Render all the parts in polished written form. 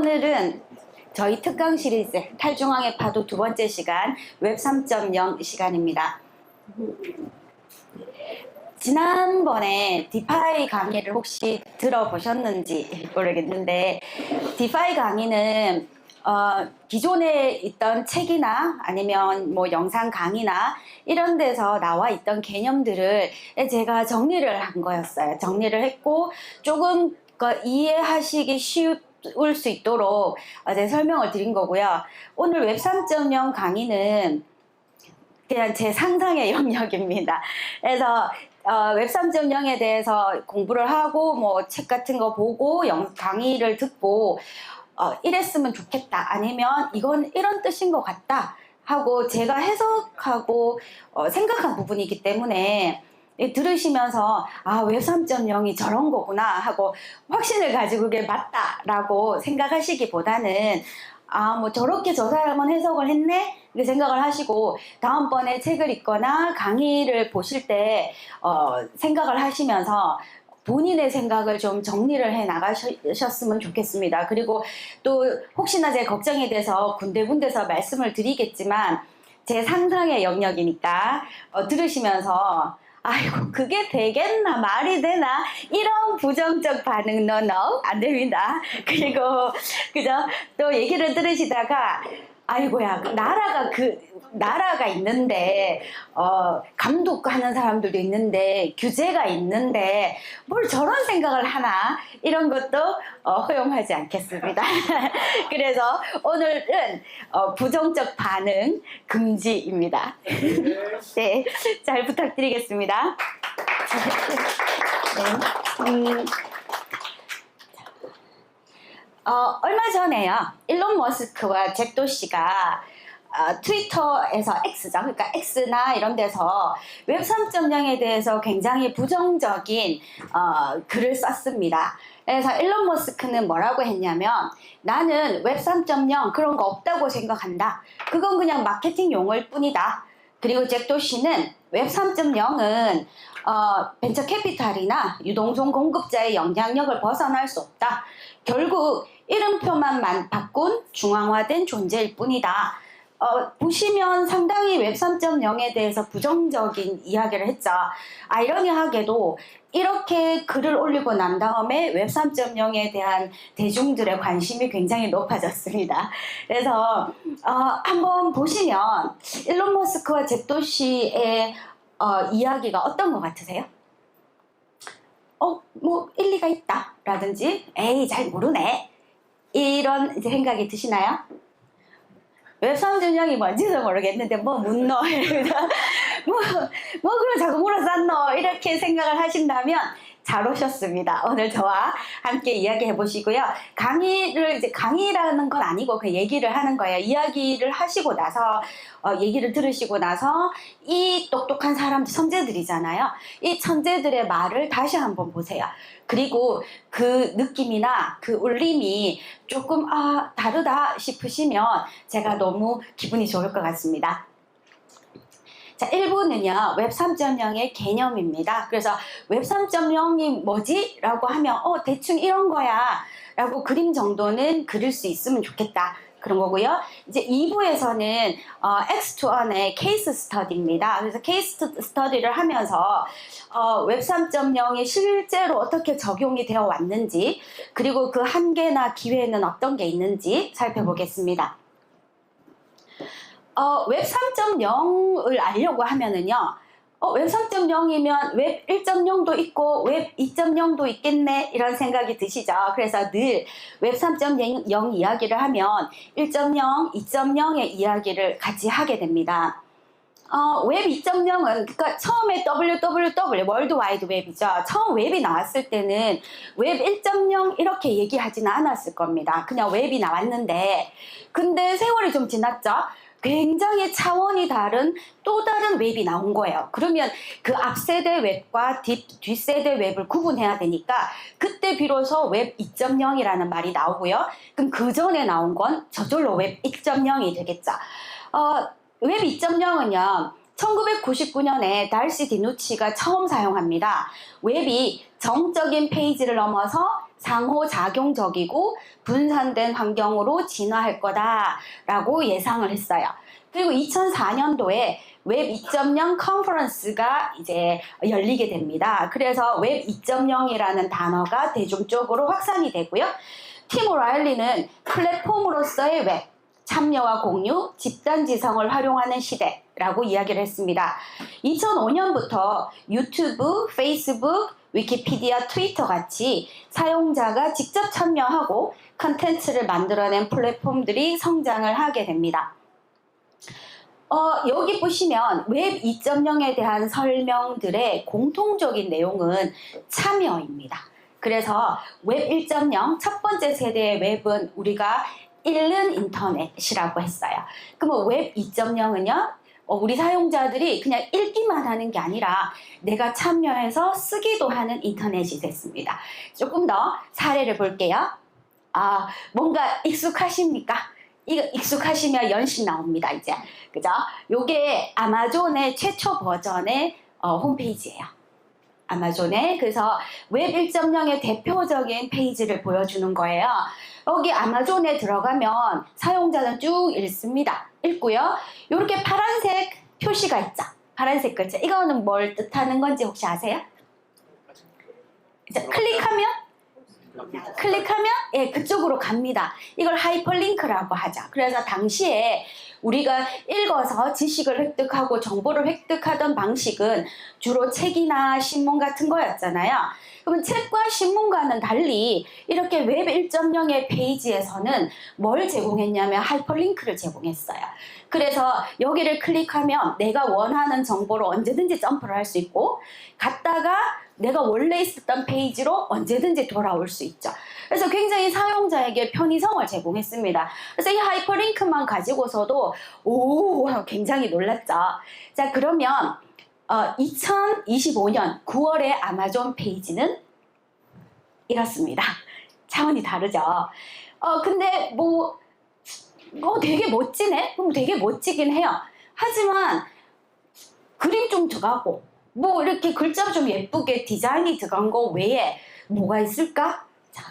오늘은 저희 특강 시리즈 탈중앙의 파도 두 번째 시간 웹 3.0 시간입니다. 지난번에 디파이 강의를 혹시 들어보셨는지 모르겠는데, 디파이 강의는 기존에 있던 책이나 아니면 뭐 영상 강의나 이런 데서 나와 있던 개념들을 제가 정리를 한 거였어요. 정리를 했고 조금 이해하시기 쉬울 수 있도록 어제 설명을 드린 거고요. 오늘 웹 3.0 강의는 그냥 제 상상의 영역입니다. 그래서 웹 3.0에 대해서 공부를 하고 뭐 책 같은 거 보고 강의를 듣고 이랬으면 좋겠다, 아니면 이건 이런 뜻인 것 같다 하고 제가 해석하고 생각한 부분이기 때문에 들으시면서 웹 3.0이 저런 거구나 하고 확신을 가지고 그게 맞다라고 생각하시기보다는 뭐 저렇게 저 사람은 해석을 했네 이렇게 생각을 하시고, 다음번에 책을 읽거나 강의를 보실 때 생각을 하시면서 본인의 생각을 좀 정리를 해 나가셨으면 좋겠습니다. 그리고 또 혹시나 제 걱정이 돼서 군데군데서 말씀을 드리겠지만 제 상상의 영역이니까 들으시면서 아이고 그게 되겠나, 말이 되나, 이런 부정적 반응 no 안 됩니다. 그리고 그죠? 또 얘기를 들으시다가 아이고야, 나라가 있는데 감독하는 사람들도 있는데 규제가 있는데 뭘 저런 생각을 하나, 이런 것도 허용하지 않겠습니다. 그래서 오늘은 부정적 반응 금지입니다. 네, 잘 부탁드리겠습니다. 네. 얼마 전에요, 일론 머스크와 잭 도시가 트위터에서 X죠. 그러니까 X나 이런 데서 웹 3.0에 대해서 굉장히 부정적인 글을 썼습니다. 그래서 일론 머스크는 뭐라고 했냐면, 나는 웹 3.0 그런 거 없다고 생각한다. 그건 그냥 마케팅 용어일 뿐이다. 그리고 잭 도시는 웹 3.0은 벤처 캐피탈이나 유동성 공급자의 영향력을 벗어날 수 없다. 결국 이름표만 바꾼 중앙화된 존재일 뿐이다. 보시면 상당히 웹 3.0에 대해서 부정적인 이야기를 했죠. 아이러니하게도 이렇게 글을 올리고 난 다음에 웹 3.0에 대한 대중들의 관심이 굉장히 높아졌습니다. 그래서 한번 보시면 일론 머스크와 잭 도시의 이야기가 어떤 것 같으세요? 뭐 일리가 있다 라든지 에이 잘 모르네, 이런 생각이 드시나요? 웹 3.0이 뭔지도 모르겠는데 뭐 묻노 뭐 그걸 자꾸 물어쌌노, 이렇게 생각을 하신다면 잘 오셨습니다. 오늘 저와 함께 이야기해 보시고요. 강의라는 건 아니고 그냥 얘기를 하는 거예요. 이야기를 하시고 나서 얘기를 들으시고 나서 이 똑똑한 사람들, 천재들이잖아요. 이 천재들의 말을 다시 한번 보세요. 그리고 그 느낌이나 그 울림이 조금 다르다 싶으시면 제가 너무 기분이 좋을 것 같습니다. 자, 1부는요 웹 3.0의 개념입니다. 그래서 웹 3.0이 뭐지? 라고 하면 대충 이런 거야 라고 그림 정도는 그릴 수 있으면 좋겠다, 그런 거고요. 이제 2부에서는 X2N의 케이스 스터디입니다. 그래서 케이스 스터디를 하면서 웹 3.0이 실제로 어떻게 적용이 되어 왔는지, 그리고 그 한계나 기회는 어떤 게 있는지 살펴보겠습니다. 웹 3.0을 알려고 하면은요, 웹 3.0이면 웹 1.0도 있고 웹 2.0도 있겠네, 이런 생각이 드시죠. 그래서 늘 웹 3.0 이야기를 하면 1.0, 2.0의 이야기를 같이 하게 됩니다. 웹 2.0은 그러니까 처음에 WWW 월드 와이드 웹이죠. 처음 웹이 나왔을 때는 웹 1.0 이렇게 얘기하지는 않았을 겁니다. 그냥 웹이 나왔는데, 근데 세월이 좀 지났죠. 굉장히 차원이 다른 또 다른 웹이 나온 거예요. 그러면 그 앞세대 웹과 뒷세대 웹을 구분해야 되니까 그때 비로소 웹 2.0이라는 말이 나오고요. 그럼 그 전에 나온 건 저절로 웹 1.0이 되겠죠. 웹 2.0은요 1999년에 달시 디누치가 처음 사용합니다. 웹이 정적인 페이지를 넘어서 상호작용적이고 분산된 환경으로 진화할 거다라고 예상을 했어요. 그리고 2004년도에 웹 2.0 컨퍼런스가 이제 열리게 됩니다. 그래서 웹 2.0이라는 단어가 대중적으로 확산이 되고요. 팀 오라일리는 플랫폼으로서의 웹, 참여와 공유, 집단지성을 활용하는 시대라고 이야기를 했습니다. 2005년부터 유튜브, 페이스북, 위키피디아, 트위터 같이 사용자가 직접 참여하고 컨텐츠를 만들어낸 플랫폼들이 성장을 하게 됩니다. 여기 보시면 웹 2.0에 대한 설명들의 공통적인 내용은 참여입니다. 그래서 웹 1.0 첫 번째 세대의 웹은 우리가 읽는 인터넷이라고 했어요. 그럼 웹 2.0은요? 우리 사용자들이 그냥 읽기만 하는 게 아니라 내가 참여해서 쓰기도 하는 인터넷이 됐습니다. 조금 더 사례를 볼게요. 뭔가 익숙하십니까? 이거 익숙하시면 연신 나옵니다, 이제. 그죠? 요게 아마존의 최초 버전의 홈페이지예요. 아마존에. 그래서 웹 1.0의 대표적인 페이지를 보여주는 거예요. 여기 아마존에 들어가면 사용자는 쭉 읽습니다. 읽고요. 이렇게 파란색 표시가 있죠. 파란색 글자. 이거는 뭘 뜻하는 건지 혹시 아세요? 자, 클릭하면 예, 그쪽으로 갑니다. 이걸 하이퍼링크라고 하죠. 그래서 당시에 우리가 읽어서 지식을 획득하고 정보를 획득하던 방식은 주로 책이나 신문 같은 거였잖아요. 그러면 책과 신문과는 달리 이렇게 웹 1.0의 페이지에서는 뭘 제공했냐면 하이퍼링크를 제공했어요. 그래서 여기를 클릭하면 내가 원하는 정보로 언제든지 점프를 할 수 있고 갔다가 내가 원래 있었던 페이지로 언제든지 돌아올 수 있죠. 그래서 굉장히 사용자에게 편의성을 제공했습니다. 그래서 이 하이퍼링크만 가지고서도 굉장히 놀랐죠. 자, 그러면 2025년 9월의 아마존 페이지는 이렇습니다. 차원이 다르죠. 근데 되게 멋지네? 그럼 되게 멋지긴 해요. 하지만 그림 좀 들어가고 이렇게 글자 좀 예쁘게 디자인이 들어간 거 외에 뭐가 있을까? 자,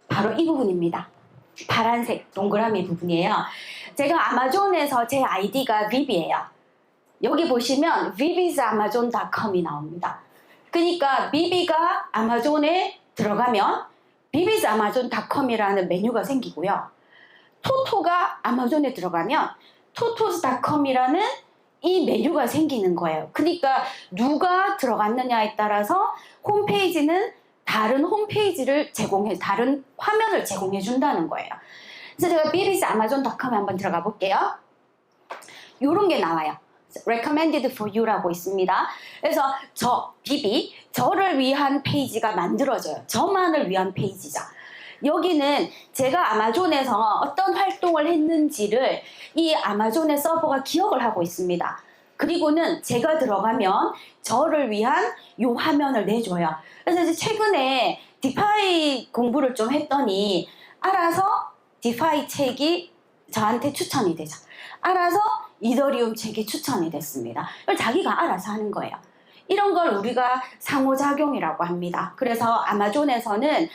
바로 이 부분입니다. 파란색 동그라미 부분이에요. 제가 아마존에서 제 아이디가 비비예요. 여기 보시면 vibisamazon.com이 나옵니다. 그러니까 비비가 아마존에 들어가면 vibisamazon.com이라는 메뉴가 생기고요. 토토가 아마존에 들어가면 totos.com이라는 이 메뉴가 생기는 거예요. 그러니까 누가 들어갔느냐에 따라서 홈페이지는 다른 홈페이지를 다른 화면을 제공해 준다는 거예요. 그래서 제가 vibisamazon.com에 한번 들어가 볼게요. 요런 게 나와요. recommended for you라고 있습니다. 그래서 비비, 저를 위한 페이지가 만들어져요. 저만을 위한 페이지죠. 여기는 제가 아마존에서 어떤 활동을 했는지를 이 아마존의 서버가 기억을 하고 있습니다. 그리고는 제가 들어가면 저를 위한 요 화면을 내줘요. 그래서 이제 최근에 디파이 공부를 좀 했더니 알아서 디파이 책이 저한테 추천이 되죠. 알아서 이더리움 책이 추천이 됐습니다. 이걸 자기가 알아서 하는 거예요. 이런 걸 우리가 상호작용이라고 합니다. 그래서 아마존에서는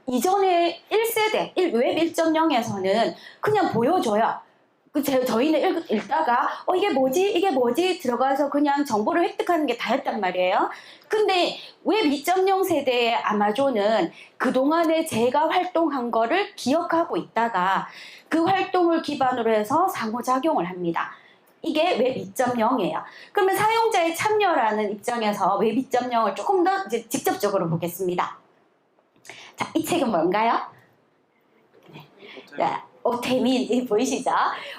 이전에 1세대, 웹 1.0에서는 그냥 보여줘요. 저희는 읽다가 이게 뭐지 들어가서 그냥 정보를 획득하는 게 다였단 말이에요. 근데 웹 2.0 세대의 아마존은 그동안에 제가 활동한 거를 기억하고 있다가 그 활동을 기반으로 해서 상호작용을 합니다. 이게 웹 2.0이에요. 그러면 사용자의 참여라는 입장에서 웹 2.0을 조금 더 이제 직접적으로 보겠습니다. 자, 이 책은 뭔가요? 네. 자, 오태민 보이시죠?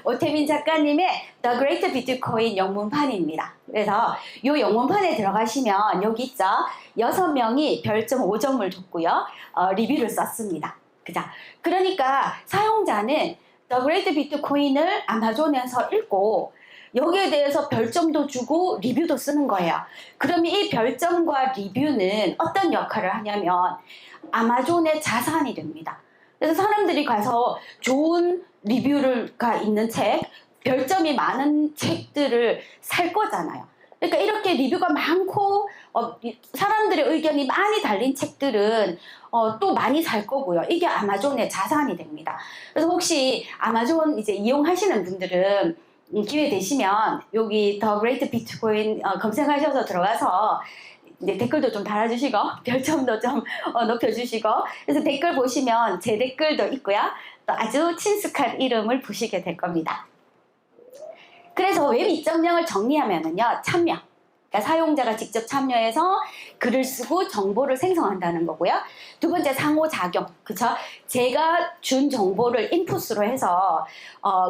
오태민 작가님의 The Great Bitcoin 영문판입니다. 그래서 이 영문판에 들어가시면 여기 있죠? 6명이 별점 5점을 줬고요. 리뷰를 썼습니다. 그죠? 그러니까 사용자는 The Great Bitcoin을 아마존에서 읽고 여기에 대해서 별점도 주고 리뷰도 쓰는 거예요. 그러면 이 별점과 리뷰는 어떤 역할을 하냐면 아마존의 자산이 됩니다. 그래서 사람들이 가서 좋은 리뷰가 있는 책, 별점이 많은 책들을 살 거잖아요. 그러니까 이렇게 리뷰가 많고 사람들의 의견이 많이 달린 책들은 또 많이 살 거고요. 이게 아마존의 자산이 됩니다. 그래서 혹시 아마존 이제 이용하시는 분들은 기회 되시면 여기 더 그레이트 비트코인 검색하셔서 들어가서 이제 댓글도 좀 달아주시고 별점도 좀 높여주시고, 그래서 댓글 보시면 제 댓글도 있고요. 또 아주 친숙한 이름을 보시게 될 겁니다. 그래서 웹 2.0을 정리하면은요, 참여. 그러니까 사용자가 직접 참여해서 글을 쓰고 정보를 생성한다는 거고요. 두 번째, 상호작용. 그쵸? 제가 준 정보를 인풋으로 해서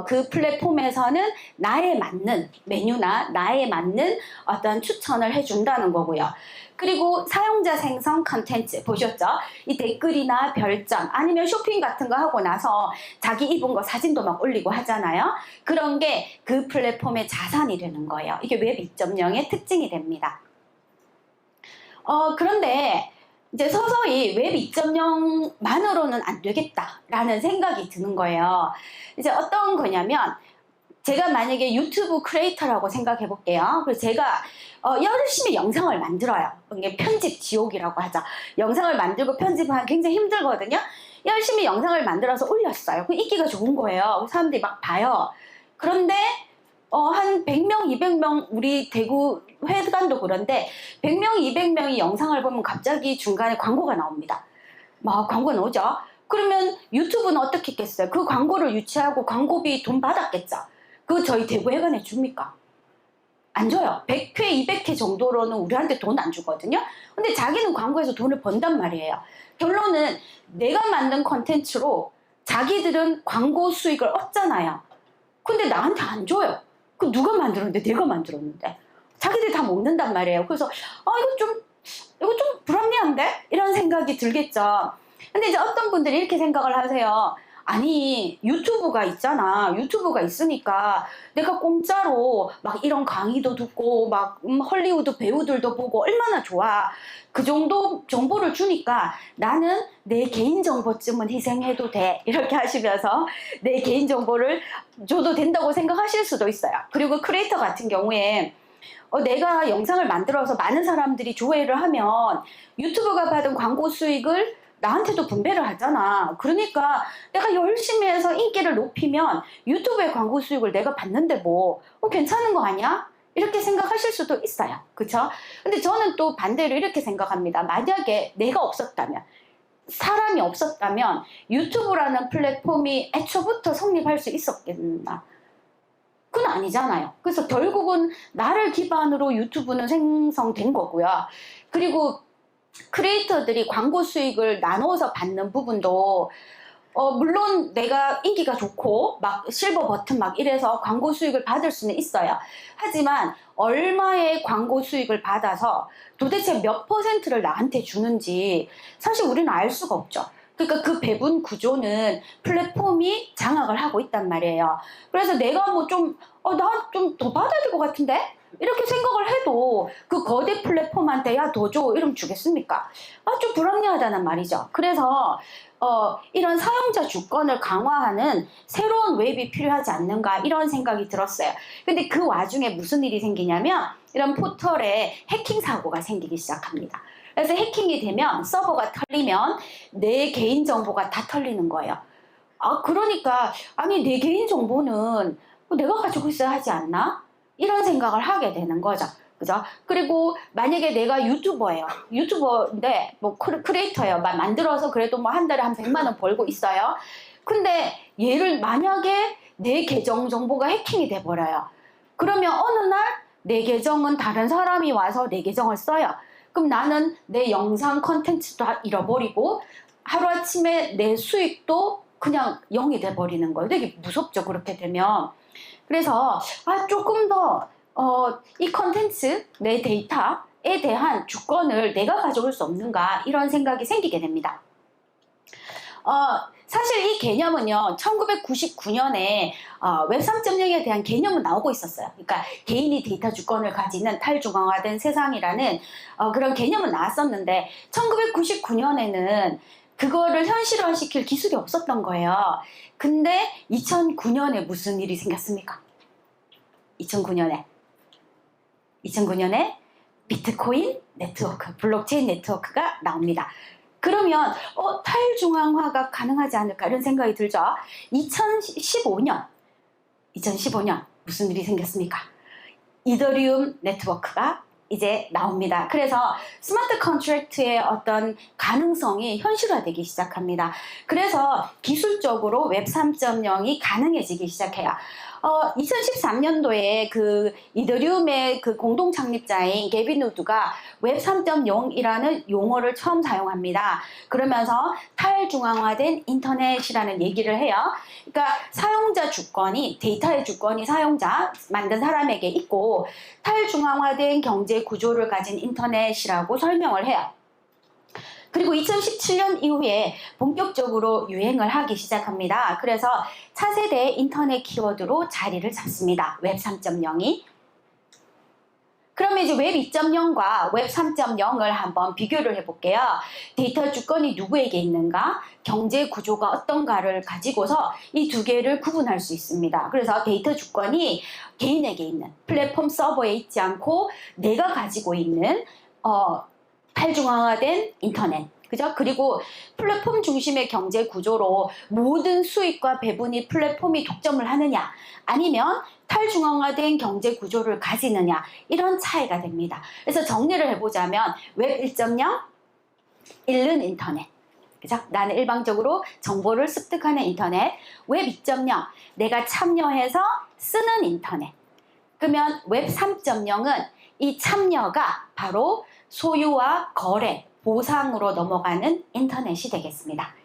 그 플랫폼에서는 나에 맞는 메뉴나 나에 맞는 어떤 추천을 해준다는 거고요. 그리고 사용자 생성 컨텐츠 보셨죠? 이 댓글이나 별점 아니면 쇼핑 같은 거 하고 나서 자기 입은 거 사진도 막 올리고 하잖아요. 그런 게 그 플랫폼의 자산이 되는 거예요. 이게 웹 2.0의 특징이 됩니다. 그런데 이제 서서히 웹 2.0만으로는 안 되겠다라는 생각이 드는 거예요. 이제 어떤 거냐면, 제가 만약에 유튜브 크리에이터라고 생각해 볼게요. 그래서 제가 열심히 영상을 만들어요. 이게 편집 지옥이라고 하죠. 영상을 만들고 편집하기 굉장히 힘들거든요. 열심히 영상을 만들어서 올렸어요. 그 인기가 좋은 거예요. 사람들이 막 봐요. 그런데 한 100명, 200명, 우리 대구 회관도 그런데 100명, 200명이 영상을 보면 갑자기 중간에 광고가 나옵니다. 막 광고 나오죠. 그러면 유튜브는 어떻게 했겠어요? 그 광고를 유치하고 광고비 돈 받았겠죠. 그거 저희 대구 회관에 줍니까? 안 줘요. 100회, 200회 정도로는 우리한테 돈 안 주거든요. 근데 자기는 광고에서 돈을 번단 말이에요. 결론은 내가 만든 컨텐츠로 자기들은 광고 수익을 얻잖아요. 근데 나한테 안 줘요. 그 누가 만들었는데? 내가 만들었는데. 자기들 다 먹는단 말이에요. 그래서 이거 좀 불합리한데? 이런 생각이 들겠죠. 근데 이제 어떤 분들이 이렇게 생각을 하세요. 아니, 유튜브가 있잖아. 유튜브가 있으니까 내가 공짜로 막 이런 강의도 듣고 막 헐리우드 배우들도 보고 얼마나 좋아. 그 정도 정보를 주니까 나는 내 개인정보쯤은 희생해도 돼. 이렇게 하시면서 내 개인정보를 줘도 된다고 생각하실 수도 있어요. 그리고 크리에이터 같은 경우에 내가 영상을 만들어서 많은 사람들이 조회를 하면 유튜브가 받은 광고 수익을 나한테도 분배를 하잖아. 그러니까 내가 열심히 해서 인기를 높이면 유튜브의 광고 수익을 내가 받는데 뭐 괜찮은 거 아니야? 이렇게 생각하실 수도 있어요. 그쵸? 근데 저는 또 반대로 이렇게 생각합니다. 만약에 내가 없었다면, 사람이 없었다면 유튜브라는 플랫폼이 애초부터 성립할 수 있었겠나? 그건 아니잖아요. 그래서 결국은 나를 기반으로 유튜브는 생성된 거고요. 그리고 크리에이터들이 광고 수익을 나눠서 받는 부분도 물론 내가 인기가 좋고 막 실버 버튼 막 이래서 광고 수익을 받을 수는 있어요. 하지만 얼마의 광고 수익을 받아서 도대체 몇 퍼센트를 나한테 주는지 사실 우리는 알 수가 없죠. 그러니까 그 배분 구조는 플랫폼이 장악을 하고 있단 말이에요. 그래서 내가 뭐 나 좀 더 받아야 될 것 같은데? 이렇게 생각을 해도 그 거대 플랫폼한테 야, 더 줘. 이러면 주겠습니까? 좀 불합리하다는 말이죠. 그래서 이런 사용자 주권을 강화하는 새로운 웹이 필요하지 않는가 이런 생각이 들었어요. 근데 그 와중에 무슨 일이 생기냐면 이런 포털에 해킹 사고가 생기기 시작합니다. 그래서 해킹이 되면 서버가 털리면 내 개인정보가 다 털리는 거예요. 그러니까 아니 내 개인정보는 내가 가지고 있어야 하지 않나? 이런 생각을 하게 되는 거죠. 그죠? 그리고 만약에 내가 유튜버예요. 유튜버인데 뭐 크리에이터예요. 만들어서 그래도 뭐 한 달에 한 100만 원 벌고 있어요. 근데 얘를 만약에 내 계정 정보가 해킹이 돼 버려요. 그러면 어느 날 내 계정은 다른 사람이 와서 내 계정을 써요. 그럼 나는 내 영상 컨텐츠도 잃어버리고 하루아침에 내 수익도 그냥 0이 돼 버리는 거예요. 되게 무섭죠. 그렇게 되면. 그래서 조금 더 이 컨텐츠, 내 데이터에 대한 주권을 내가 가져올 수 없는가 이런 생각이 생기게 됩니다. 사실 이 개념은요 1999년에 웹 3.0에 대한 개념은 나오고 있었어요. 그러니까 개인이 데이터 주권을 가지는 탈중앙화된 세상이라는 그런 개념은 나왔었는데 1999년에는 그거를 현실화시킬 기술이 없었던 거예요. 근데 2009년에 무슨 일이 생겼습니까? 2009년에 2009년에 비트코인 네트워크, 블록체인 네트워크가 나옵니다. 그러면 탈중앙화가 가능하지 않을까 이런 생각이 들죠. 2015년 무슨 일이 생겼습니까? 이더리움 네트워크가 이제 나옵니다. 그래서 스마트 컨트랙트의 어떤 가능성이 현실화되기 시작합니다. 그래서 기술적으로 웹 3.0이 가능해지기 시작해요. 2013년도에 그 이더리움의 그 공동 창립자인 게빈 우드가 웹 3.0이라는 용어를 처음 사용합니다. 그러면서 탈중앙화된 인터넷이라는 얘기를 해요. 그러니까 사용자 주권이, 데이터의 주권이 사용자, 만든 사람에게 있고 탈중앙화된 경제 구조를 가진 인터넷이라고 설명을 해요. 그리고 2017년 이후에 본격적으로 유행을 하기 시작합니다. 그래서 차세대 인터넷 키워드로 자리를 잡습니다. 웹 3.0이. 그러면 이제 웹 2.0과 웹 3.0을 한번 비교를 해볼게요. 데이터 주권이 누구에게 있는가, 경제 구조가 어떤가를 가지고서 이 두 개를 구분할 수 있습니다. 그래서 데이터 주권이 개인에게 있는 플랫폼 서버에 있지 않고 내가 가지고 있는 탈중앙화된 인터넷, 그죠? 그리고 플랫폼 중심의 경제 구조로 모든 수익과 배분이 플랫폼이 독점을 하느냐, 아니면 탈중앙화된 경제 구조를 가지느냐, 이런 차이가 됩니다. 그래서 정리를 해보자면 웹 1.0, 읽는 인터넷, 그죠? 나는 일방적으로 정보를 습득하는 인터넷. 웹 2.0, 내가 참여해서 쓰는 인터넷. 그러면 웹 3.0은 이 참여가 바로 소유와 거래, 보상으로 넘어가는 인터넷이 되겠습니다.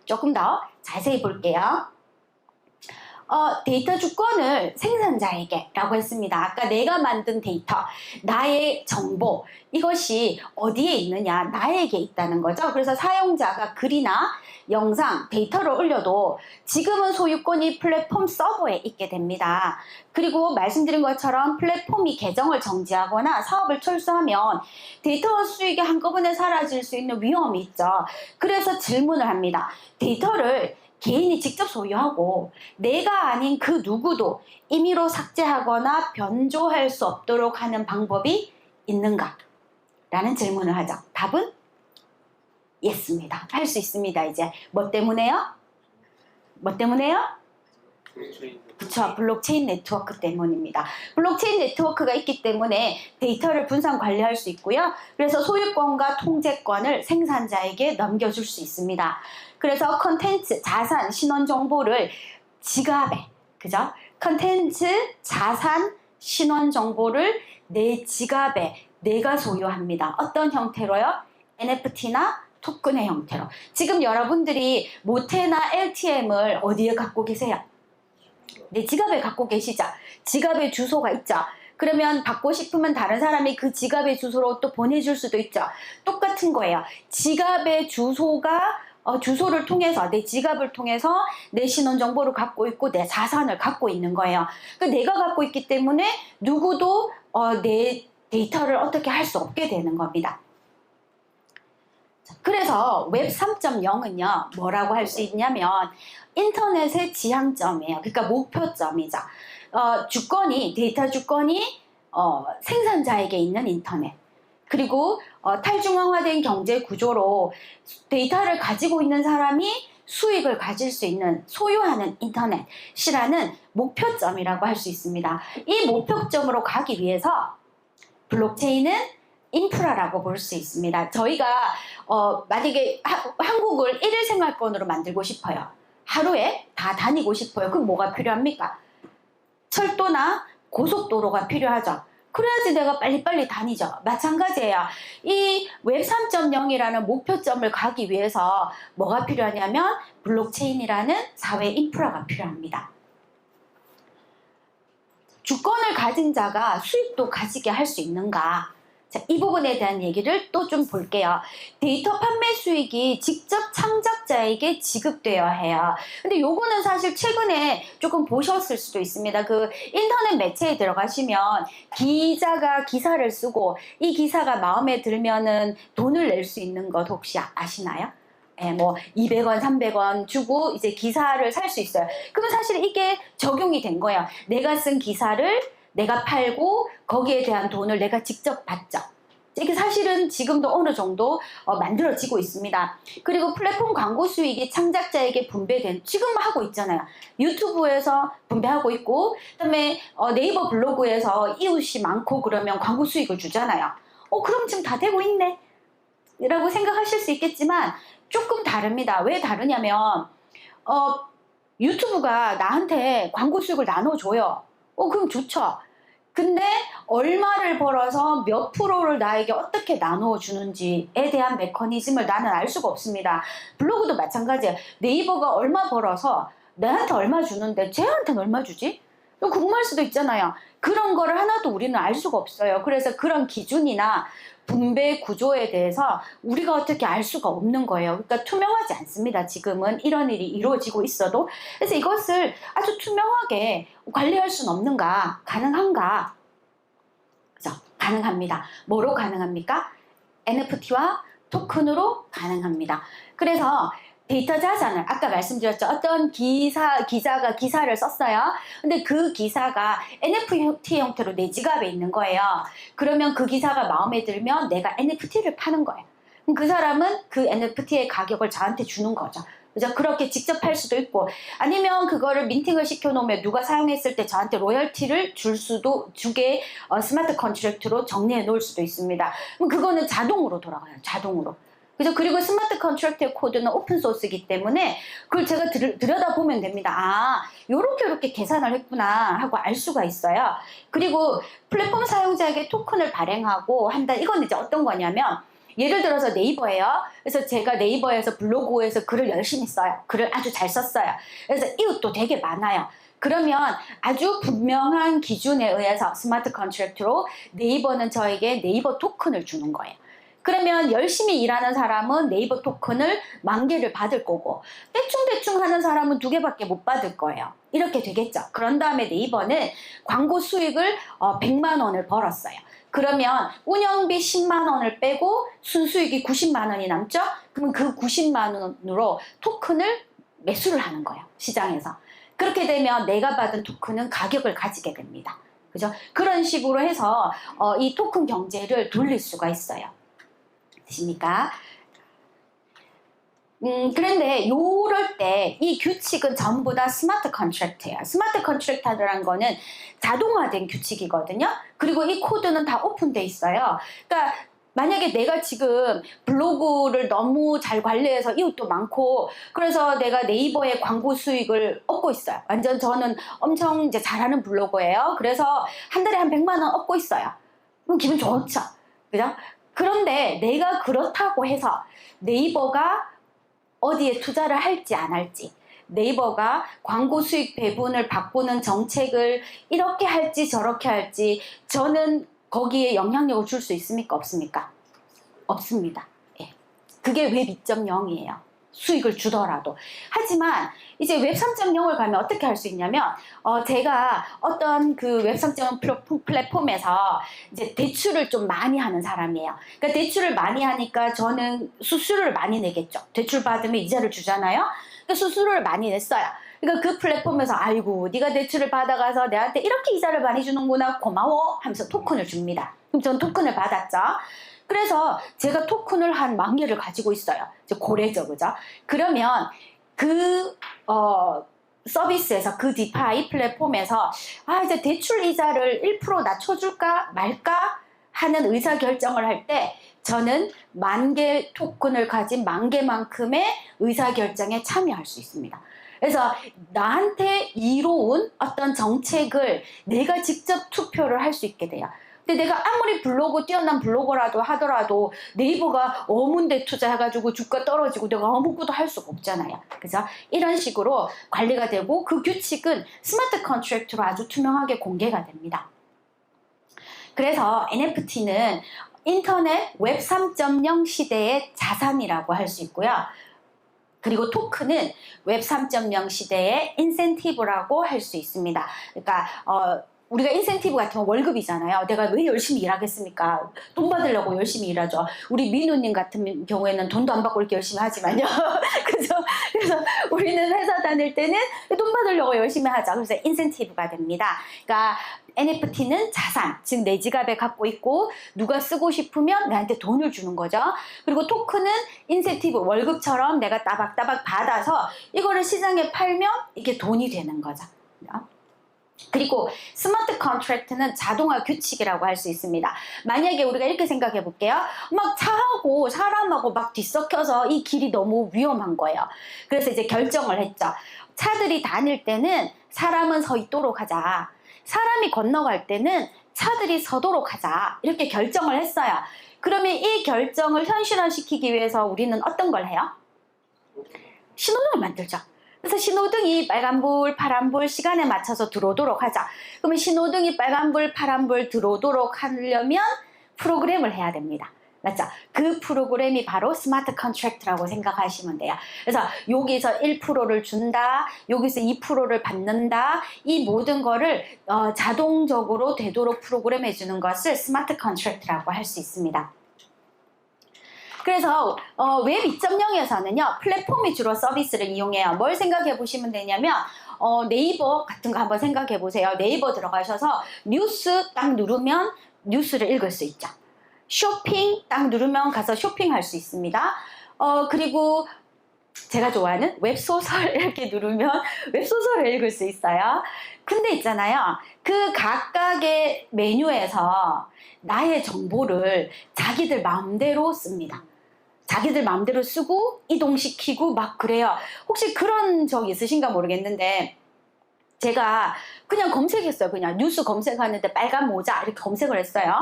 조금 더 자세히 볼게요. 데이터 주권을 생산자에게 라고 했습니다. 아까 내가 만든 데이터, 나의 정보, 이것이 어디에 있느냐, 나에게 있다는 거죠. 그래서 사용자가 글이나 영상, 데이터를 올려도 지금은 소유권이 플랫폼 서버에 있게 됩니다. 그리고 말씀드린 것처럼 플랫폼이 계정을 정지하거나 사업을 철수하면 데이터와 수익이 한꺼번에 사라질 수 있는 위험이 있죠. 그래서 질문을 합니다. 데이터를 개인이 직접 소유하고 내가 아닌 그 누구도 임의로 삭제하거나 변조할 수 없도록 하는 방법이 있는가? 라는 질문을 하죠. 답은 예스입니다. 할 수 있습니다. 이제 뭐 때문에요? 뭐 때문에요? 그쵸, 블록체인 네트워크 때문입니다. 블록체인 네트워크가 있기 때문에 데이터를 분산 관리할 수 있고요. 그래서 소유권과 통제권을 생산자에게 넘겨줄 수 있습니다. 그래서 컨텐츠, 자산, 신원 정보를 지갑에, 그죠? 컨텐츠, 자산, 신원 정보를 내 지갑에 내가 소유합니다. 어떤 형태로요? NFT나 토큰의 형태로. 지금 여러분들이 모테나 LTM을 어디에 갖고 계세요? 내 지갑에 갖고 계시죠? 지갑에 주소가 있죠? 그러면 받고 싶으면 다른 사람이 그 지갑의 주소로 또 보내줄 수도 있죠? 똑같은 거예요. 지갑의 주소가 주소를 통해서, 내 지갑을 통해서 내 신원 정보를 갖고 있고 내 자산을 갖고 있는 거예요. 내가 갖고 있기 때문에 누구도 내 데이터를 어떻게 할 수 없게 되는 겁니다. 그래서 웹 3.0은요 뭐라고 할 수 있냐면 인터넷의 지향점이에요. 그러니까 목표점이죠. 주권이, 데이터 주권이 생산자에게 있는 인터넷, 그리고 탈중앙화된 경제 구조로 데이터를 가지고 있는 사람이 수익을 가질 수 있는, 소유하는 인터넷이라는 목표점이라고 할 수 있습니다. 이 목표점으로 가기 위해서 블록체인은 인프라라고 볼 수 있습니다. 저희가 만약에 한국을 1일 생활권으로 만들고 싶어요. 하루에 다 다니고 싶어요. 그럼 뭐가 필요합니까? 철도나 고속도로가 필요하죠. 그래야지 내가 빨리빨리 다니죠. 마찬가지예요. 이 웹 3.0이라는 목표점을 가기 위해서 뭐가 필요하냐면 블록체인이라는 사회 인프라가 필요합니다. 주권을 가진 자가 수익도 가지게 할 수 있는가? 자, 이 부분에 대한 얘기를 또 좀 볼게요. 데이터 판매 수익이 직접 창작자에게 지급되어야 해요. 근데 요거는 사실 최근에 조금 보셨을 수도 있습니다. 그 인터넷 매체에 들어가시면 기자가 기사를 쓰고 이 기사가 마음에 들면은 돈을 낼 수 있는 것 혹시 아시나요? 예, 뭐 200원, 300원 주고 이제 기사를 살 수 있어요. 그러면 사실 이게 적용이 된 거예요. 내가 쓴 기사를 내가 팔고 거기에 대한 돈을 내가 직접 받죠. 이게 사실은 지금도 어느 정도 만들어지고 있습니다. 그리고 플랫폼 광고 수익이 창작자에게 분배된, 지금 하고 있잖아요. 유튜브에서 분배하고 있고, 그다음에 네이버 블로그에서 이웃이 많고 그러면 광고 수익을 주잖아요. 그럼 지금 다 되고 있네 라고 생각하실 수 있겠지만 조금 다릅니다. 왜 다르냐면 유튜브가 나한테 광고 수익을 나눠줘요. 그럼 좋죠. 근데 얼마를 벌어서 몇 프로를 나에게 어떻게 나누어 주는지에 대한 메커니즘을 나는 알 수가 없습니다. 블로그도 마찬가지예요. 네이버가 얼마 벌어서 나한테 얼마 주는데 쟤한테는 얼마 주지? 궁금할 수도 있잖아요. 그런 거를 하나도 우리는 알 수가 없어요. 그래서 그런 기준이나 분배 구조에 대해서 우리가 어떻게 알 수가 없는 거예요. 그러니까 투명하지 않습니다. 지금은 이런 일이 이루어지고 있어도. 그래서 이것을 아주 투명하게 관리할 수는 없는가? 가능한가? 그죠? 가능합니다. 뭐로 가능합니까? NFT와 토큰으로 가능합니다. 그래서 데이터 자산을, 아까 말씀드렸죠. 어떤 기자가 기사를 썼어요. 근데 그 기사가 NFT 형태로 내 지갑에 있는 거예요. 그러면 그 기사가 마음에 들면 내가 NFT를 파는 거예요. 그럼 그 사람은 그 NFT의 가격을 저한테 주는 거죠. 그죠? 그렇게 직접 할 수도 있고, 아니면 그거를 민팅을 시켜놓으면 누가 사용했을 때 저한테 로열티를 주게 스마트 컨트랙트로 정리해 놓을 수도 있습니다. 그럼 그거는 자동으로 돌아가요. 자동으로. 그죠? 그리고 스마트 컨트랙트의 코드는 오픈 소스이기 때문에 그걸 제가 들여다보면 됩니다. 요렇게 계산을 했구나 하고 알 수가 있어요. 그리고 플랫폼 사용자에게 토큰을 발행하고 한다. 이건 이제 어떤 거냐면, 예를 들어서 네이버예요. 그래서 제가 네이버에서 블로그에서 글을 열심히 써요. 글을 아주 잘 썼어요. 그래서 이웃도 되게 많아요. 그러면 아주 분명한 기준에 의해서 스마트 컨트랙트로 네이버는 저에게 네이버 토큰을 주는 거예요. 그러면 열심히 일하는 사람은 네이버 토큰을 10,000개를 받을 거고, 대충 하는 사람은 2개밖에 못 받을 거예요. 이렇게 되겠죠. 그런 다음에 네이버는 광고 수익을 100만 원을 벌었어요. 그러면 운영비 10만 원을 빼고 순수익이 90만 원이 남죠? 그러면 그 90만 원으로 토큰을 매수를 하는 거예요. 시장에서. 그렇게 되면 내가 받은 토큰은 가격을 가지게 됩니다. 그죠? 그런 식으로 해서 이 토큰 경제를 돌릴 수가 있어요. 되십니까? 그런데 요럴 때 이 규칙은 전부 다 스마트 컨트랙트예요. 스마트 컨트랙트라는 거는 자동화된 규칙이거든요. 그리고 이 코드는 다 오픈돼 있어요. 그러니까 만약에 내가 지금 블로그를 너무 잘 관리해서 이웃도 많고, 그래서 내가 네이버에 광고 수익을 얻고 있어요. 완전 저는 엄청 이제 잘하는 블로거예요. 그래서 한 달에 한 100만 원 얻고 있어요. 그럼 기분 좋죠. 그죠? 그런데 내가 그렇다고 해서 네이버가 어디에 투자를 할지 안 할지, 네이버가 광고 수익 배분을 바꾸는 정책을 이렇게 할지 저렇게 할지, 저는 거기에 영향력을 줄 수 있습니까? 없습니까? 없습니다. 예. 그게 웹 2.0이에요. 수익을 주더라도. 하지만 이제 웹 3.0을 가면 어떻게 할 수 있냐면, 제가 어떤 그 웹 3.0 플랫폼에서 이제 대출을 좀 많이 하는 사람이에요. 그러니까 대출을 많이 하니까 저는 수수료를 많이 내겠죠. 대출 받으면 이자를 주잖아요. 그러니까 수수료를 많이 냈어요. 그러니까 그 플랫폼에서 아이고 네가 대출을 받아가서 내한테 이렇게 이자를 많이 주는구나, 고마워 하면서 토큰을 줍니다. 그럼 전 토큰을 받았죠. 그래서 제가 토큰을 한 10,000개를 가지고 있어요. 이제 고래죠, 그죠? 그러면 그 서비스에서, 그 디파이 플랫폼에서 이제 대출 이자를 1% 낮춰줄까 말까 하는 의사결정을 할 때 저는 10,000개 토큰을 가진 10,000개만큼의 의사결정에 참여할 수 있습니다. 그래서 나한테 이로운 어떤 정책을 내가 직접 투표를 할 수 있게 돼요. 근데 내가 아무리 뛰어난 블로거라도 하더라도 네이버가 어문대 투자해가지고 주가 떨어지고 내가 아무것도 할 수가 없잖아요. 그죠? 이런 식으로 관리가 되고, 그 규칙은 스마트 컨트랙트로 아주 투명하게 공개가 됩니다. 그래서 NFT는 인터넷 웹 3.0 시대의 자산이라고 할 수 있고요. 그리고 토큰은 웹 3.0 시대의 인센티브라고 할 수 있습니다. 그러니까 우리가 인센티브 같으면 월급이잖아요. 내가 왜 열심히 일하겠습니까? 돈 받으려고 열심히 일하죠. 우리 민우님 같은 경우에는 돈도 안 받고 이렇게 열심히 하지만요. 그래서 우리는 회사 다닐 때는 돈 받으려고 열심히 하죠. 그래서 인센티브가 됩니다. 그러니까 NFT는 자산, 즉 내 지갑에 갖고 있고 누가 쓰고 싶으면 나한테 돈을 주는 거죠. 그리고 토큰은 인센티브, 월급처럼 내가 따박따박 받아서 이거를 시장에 팔면 이게 돈이 되는 거죠. 그리고 스마트 컨트랙트는 자동화 규칙이라고 할 수 있습니다. 만약에 우리가 이렇게 생각해 볼게요. 막 차하고 사람하고 막 뒤섞여서 이 길이 너무 위험한 거예요. 그래서 이제 결정을 했죠. 차들이 다닐 때는 사람은 서 있도록 하자. 사람이 건너갈 때는 차들이 서도록 하자. 이렇게 결정을 했어요. 그러면 이 결정을 현실화시키기 위해서 우리는 어떤 걸 해요? 신호등을 만들죠. 그래서 신호등이 빨간불, 파란불 시간에 맞춰서 들어오도록 하자. 그러면 신호등이 빨간불, 파란불 들어오도록 하려면 프로그램을 해야 됩니다. 맞죠? 그 프로그램이 바로 스마트 컨트랙트라고 생각하시면 돼요. 그래서 여기서 1%를 준다, 여기서 2%를 받는다, 이 모든 거를 자동적으로 되도록 프로그램해 주는 것을 스마트 컨트랙트라고 할 수 있습니다. 그래서 웹 2.0에서는요 플랫폼이 주로 서비스를 이용해요. 뭘 생각해 보시면 되냐면 네이버 같은 거 한번 생각해 보세요. 네이버 들어가셔서 뉴스 딱 누르면 뉴스를 읽을 수 있죠. 쇼핑 딱 누르면 가서 쇼핑할 수 있습니다. 그리고 제가 좋아하는 웹소설 이렇게 누르면 웹소설을 읽을 수 있어요. 근데 있잖아요, 그 각각의 메뉴에서 나의 정보를 자기들 마음대로 씁니다. 자기들 마음대로 쓰고 이동시키고 막 그래요. 혹시 그런 적 있으신가 모르겠는데 제가 그냥 검색했어요. 그냥 뉴스 검색하는데 빨간 모자 이렇게 검색을 했어요.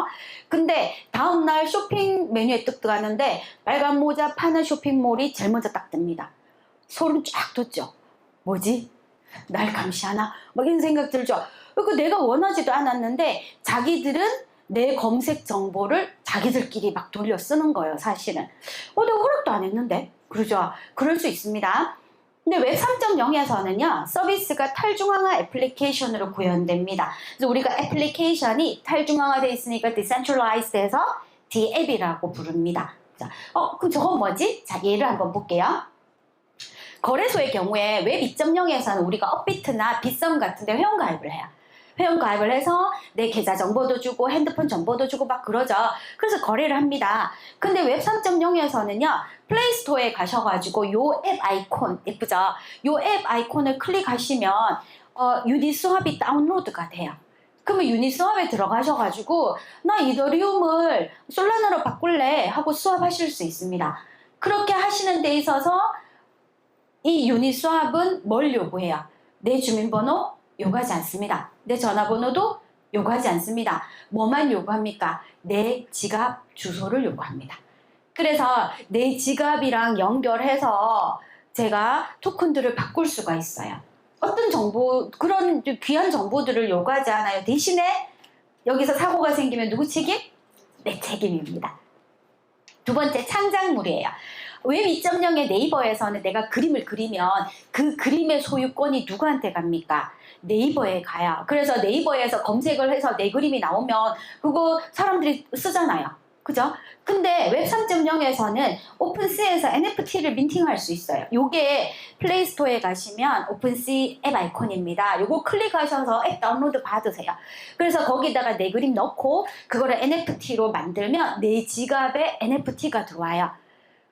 근데 다음날 쇼핑 메뉴에 뚝 들어갔는데 빨간 모자 파는 쇼핑몰이 제일 먼저 딱 뜹니다. 소름 쫙 돋죠. 뭐지? 날 감시하나? 막 이런 생각 들죠. 그러니까 내가 원하지도 않았는데 자기들은 내 검색 정보를 자기들끼리 막 돌려 쓰는 거예요, 사실은. 내가 허락도 안 했는데. 그러죠. 그럴 수 있습니다. 근데 웹 3.0에서는요, 서비스가 탈중앙화 애플리케이션으로 구현됩니다. 그래서 우리가 애플리케이션이 탈중앙화되어 있으니까 decentralized해서 DApp이라고 부릅니다. 자, 그럼 저건 뭐지? 자, 예를 한번 볼게요. 거래소의 경우에 웹 2.0에서는 우리가 업비트나 빗썸 같은 데 회원가입을 해요. 회원가입을 해서 내 계좌 정보도 주고 핸드폰 정보도 주고 막 그러죠. 그래서 거래를 합니다. 근데 웹 3.0에서는요 플레이스토어에 가셔가지고 요 앱 아이콘 예쁘죠? 요 앱 아이콘을 클릭하시면 유니스왑이 다운로드가 돼요. 그러면 유니스왑에 들어가셔가지고 나 이더리움을 솔라나로 바꿀래 하고 수합하실 수 있습니다. 그렇게 하시는 데 있어서 이 유니스왑은 뭘 요구해요? 내 주민번호 요구하지 않습니다. 내 전화번호도 요구하지 않습니다. 뭐만 요구합니까? 내 지갑 주소를 요구합니다. 그래서 내 지갑이랑 연결해서 제가 토큰들을 바꿀 수가 있어요. 어떤 정보, 그런 귀한 정보들을 요구하지 않아요. 대신에 여기서 사고가 생기면 누구 책임? 내 책임입니다. 두 번째, 창작물이에요. 웹 2.0의 네이버에서는 내가 그림을 그리면 그 그림의 소유권이 누구한테 갑니까? 네이버에 가요. 그래서 네이버에서 검색을 해서 내 그림이 나오면 그거 사람들이 쓰잖아요. 그죠? 근데 웹 3.0에서는 오픈시에서 NFT를 민팅할 수 있어요. 요게 플레이스토어에 가시면 오픈시 앱 아이콘입니다. 요거 클릭하셔서 앱 다운로드 받으세요. 그래서 거기다가 내 그림 넣고 그거를 NFT로 만들면 내 지갑에 NFT가 들어와요.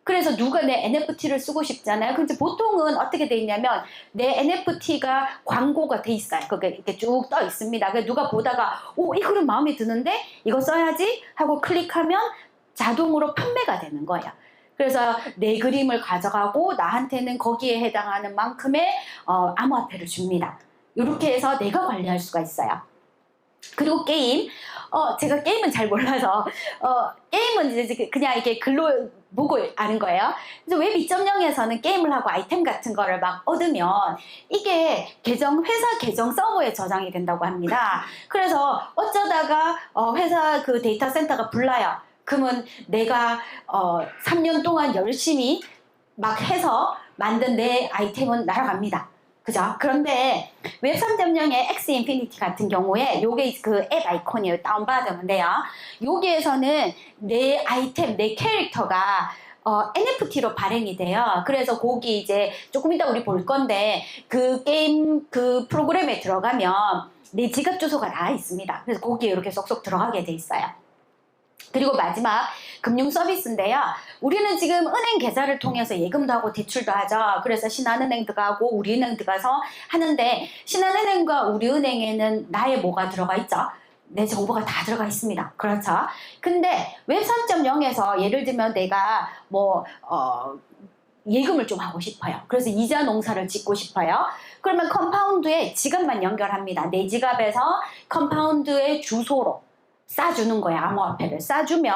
그래서 누가 내 NFT를 쓰고 싶잖아요. 근데 보통은 어떻게 돼 있냐면 내 NFT가 광고가 돼 있어요. 그게 이렇게 쭉 떠 있습니다. 그래서 누가 보다가 이 그림 마음에 드는데 이거 써야지 하고 클릭하면 자동으로 판매가 되는 거예요. 그래서 내 그림을 가져가고 나한테는 거기에 해당하는 만큼의 암호화폐를 줍니다. 이렇게 해서 내가 관리할 수가 있어요. 그리고 게임, 제가 게임은 잘 몰라서 게임은 이제 그냥 이렇게 글로 보고 아는 거예요. 그래서 웹 2.0에서는 게임을 하고 아이템 같은 거를 막 얻으면 이게 회사 계정 서버에 저장이 된다고 합니다. 그래서 어쩌다가 회사 그 데이터 센터가 불나요. 그러면 내가 3년 동안 열심히 막 해서 만든 내 아이템은 날아갑니다. 그죠? 그런데 웹 3.0의 X 인피니티 같은 경우에 요게 그 앱 아이콘이에요. 다운받으면 돼요. 여기에서는 내 아이템, 내 캐릭터가 NFT로 발행이 돼요. 그래서 거기 이제 조금 이따 우리 볼 건데 그 게임 그 프로그램에 들어가면 내 지갑 주소가 나와 있습니다. 그래서 거기에 이렇게 쏙쏙 들어가게 돼 있어요. 그리고 마지막 금융 서비스인데요. 우리는 지금 은행 계좌를 통해서 예금도 하고 대출도 하죠. 그래서 신한은행 들어가고 우리은행 들어가서 하는데 신한은행과 우리은행에는 나의 뭐가 들어가 있죠? 내 정보가 다 들어가 있습니다. 그렇죠? 근데 웹 3.0에서 예를 들면 내가 예금을 좀 하고 싶어요. 그래서 이자 농사를 짓고 싶어요. 그러면 컴파운드에 지갑만 연결합니다. 내 지갑에서 컴파운드의 주소로 싸주는 거야. 암호화폐를 싸주면